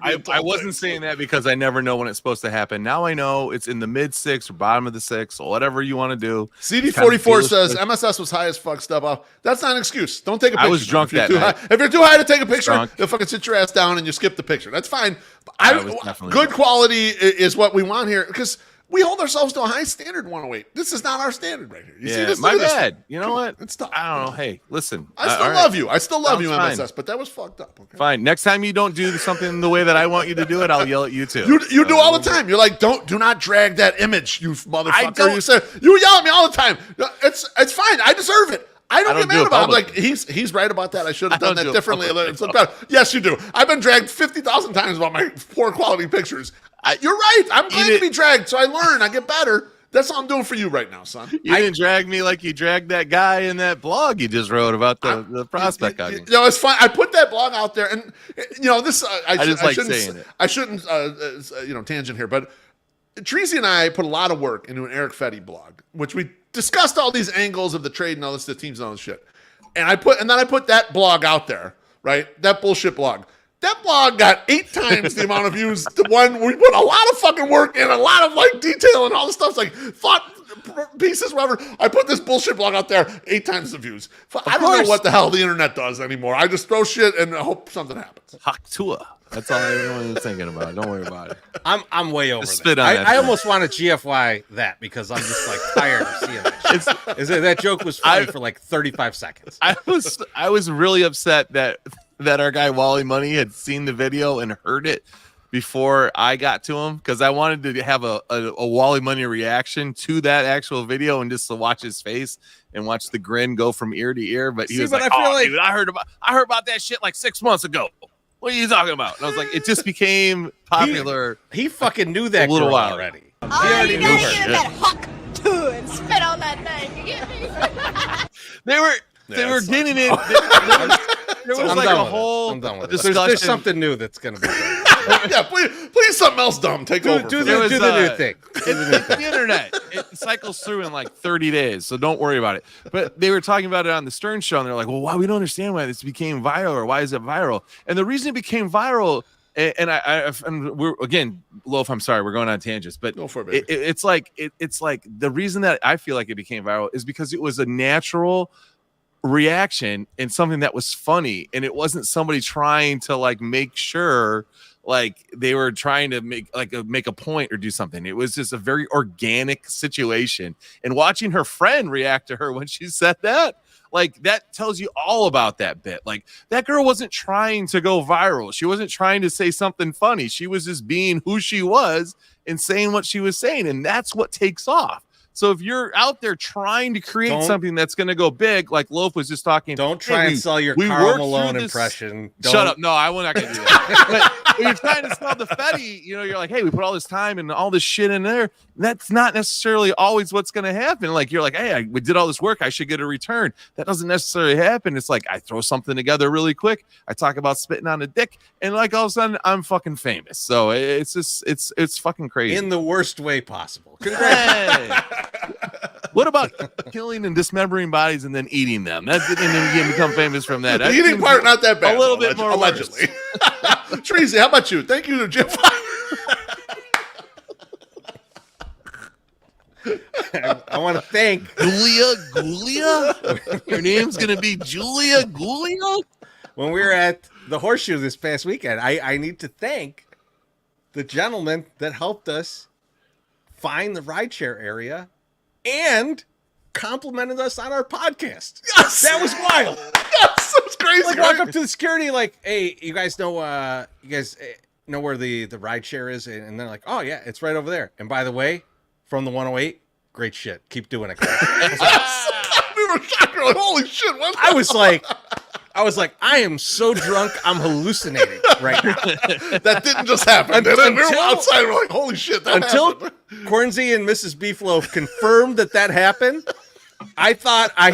I wasn't saying that because I never know when it's supposed to happen. Now I know it's in the mid sixth or bottom of the sixth, or whatever you want to do. CD44 says MSS was high as fuck stuff off. That's not an excuse. Don't take a picture. I was drunk that night. If you're too high to take a picture, you'll fucking sit your ass down and you skip the picture. That's fine. Good quality is what we want here, because we hold ourselves to a high standard. 108. This is not our standard right here. You see this? My bad. You know what? It's tough. I don't know. Hey, listen. I still love you. I still love you, Sounds MSS, but that was fucked up. Okay? Fine. Next time you don't do something the way that I want you to do it, I'll yell at you too. You do all the time. You're like, do not drag that image, you motherfucker. You yell at me all the time. It's fine. I deserve it. I don't get mad about it. I'm like, he's right about that. I should have done that differently. Yes, you do. I've been dragged 50,000 times about my poor quality pictures. You're right. I'm glad to be dragged, so I learn. I get better. That's all I'm doing for you right now, son. You didn't drag me like you dragged that guy in that blog you just wrote about the prospect. It's fine. I put that blog out there, and this. I shouldn't tangent here, but Treasy and I put a lot of work into an Eric Fetty blog, which we discussed all these angles of the trade and all this, the teams and all this shit. And then I put that blog out there, right? That bullshit blog. That blog got 8 times the amount of views. The one we put a lot of fucking work in, a lot of detail and all this stuff, thought pieces, whatever. I put this bullshit blog out there, 8 times the views. I don't know what the hell the internet does anymore. I just throw shit and hope something happens. Haktua. That's all everyone was thinking about. Don't worry about it. I'm way over spit that. on that. I almost want to GFY that because I'm just tired of seeing that shit. That joke was funny for 35 seconds. I was really upset that our guy Wally Money had seen the video and heard it before I got to him, because I wanted to have a Wally Money reaction to that actual video and just to watch his face and watch the grin go from ear to ear. But he was like, dude, I heard about that shit 6 months ago. What are you talking about? And I was like, it just became popular. He fucking knew that a little while already. He already knew her. That huck too and spit on that thing. You get me? They were getting it. There was I'm like done a with whole it. I'm done with it. discussion. There's something new that's going to be done. Yeah, please something else dumb. Take over. Do for me. the new thing. It's the internet. It cycles through in like 30 days, so don't worry about it. But they were talking about it on the Stern show, and they're like, well, why we don't understand why this became viral, or why is it viral? And the reason it became viral, and we're again, Loaf, I'm sorry, we're going on tangents, but Go for it, baby. it's like the reason that I feel like it became viral is because it was a natural reaction and something that was funny, and it wasn't somebody trying to like make sure like they were trying to make a point or do something. It was just a very organic situation, and watching her friend react to her when she said that, like, that tells you all about that bit. Like, that girl wasn't trying to go viral. She wasn't trying to say something funny. She was just being who she was and saying what she was saying, and that's what takes off. So if you're out there trying to create something that's going to go big, like Loaf was just talking, don't try and sell your Karl Malone impression. Shut up. No, I'm not going to do that. But when you're trying to sell the Fetty, you know, you're like, hey, we put all this time and all this shit in there. That's not necessarily always what's going to happen. Like, you're like, hey, we did all this work. I should get a return. That doesn't necessarily happen. It's like, I throw something together really quick. I talk about spitting on a dick, and like all of a sudden I'm fucking famous. So it's just, it's fucking crazy. In the worst way possible. Hey. What about killing and dismembering bodies and then eating them? That's and then you become famous from that. The eating part, not that bad. A little bit more allegedly. Treasy, how about you? Thank you to Jim. I want to thank Julia. Your name's gonna be Julia Gulia. When we were at the Horseshoe this past weekend, I need to thank the gentleman that helped us find the rideshare area and complimented us on our podcast. Yes! That was wild. Yes, that was crazy. Like, walk up to the security, like, hey, you guys know where the rideshare is? And they're like, oh yeah, it's right over there. And by the way, from the 108, great shit. Keep doing it, guys. We were shocked. We were like, holy shit. What? I was like, I am so drunk, I'm hallucinating right now. That didn't just happen. We were outside. We were like, holy shit. That happened. Cornsey and Mrs. Beefloaf confirmed that happened, I thought I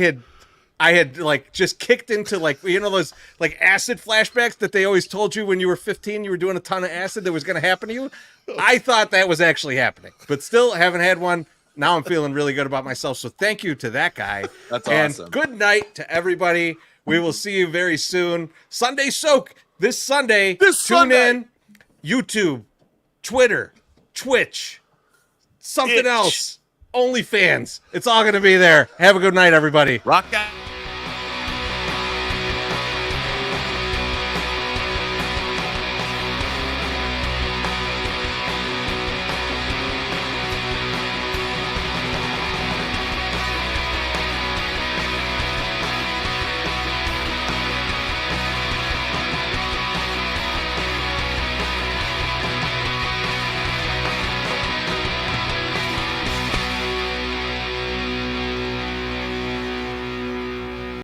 had like just kicked into, like, you know, those like acid flashbacks that they always told you when you were 15, you were doing a ton of acid that was going to happen to you. I thought that was actually happening, but still haven't had one. Now I'm feeling really good about myself. So thank you to that guy. That's awesome. And good night to everybody. We will see you very soon. Sunday Soak this Sunday. Tune in. YouTube, Twitter, Twitch, something else. OnlyFans. It's all going to be there. Have a good night, everybody. Rock out.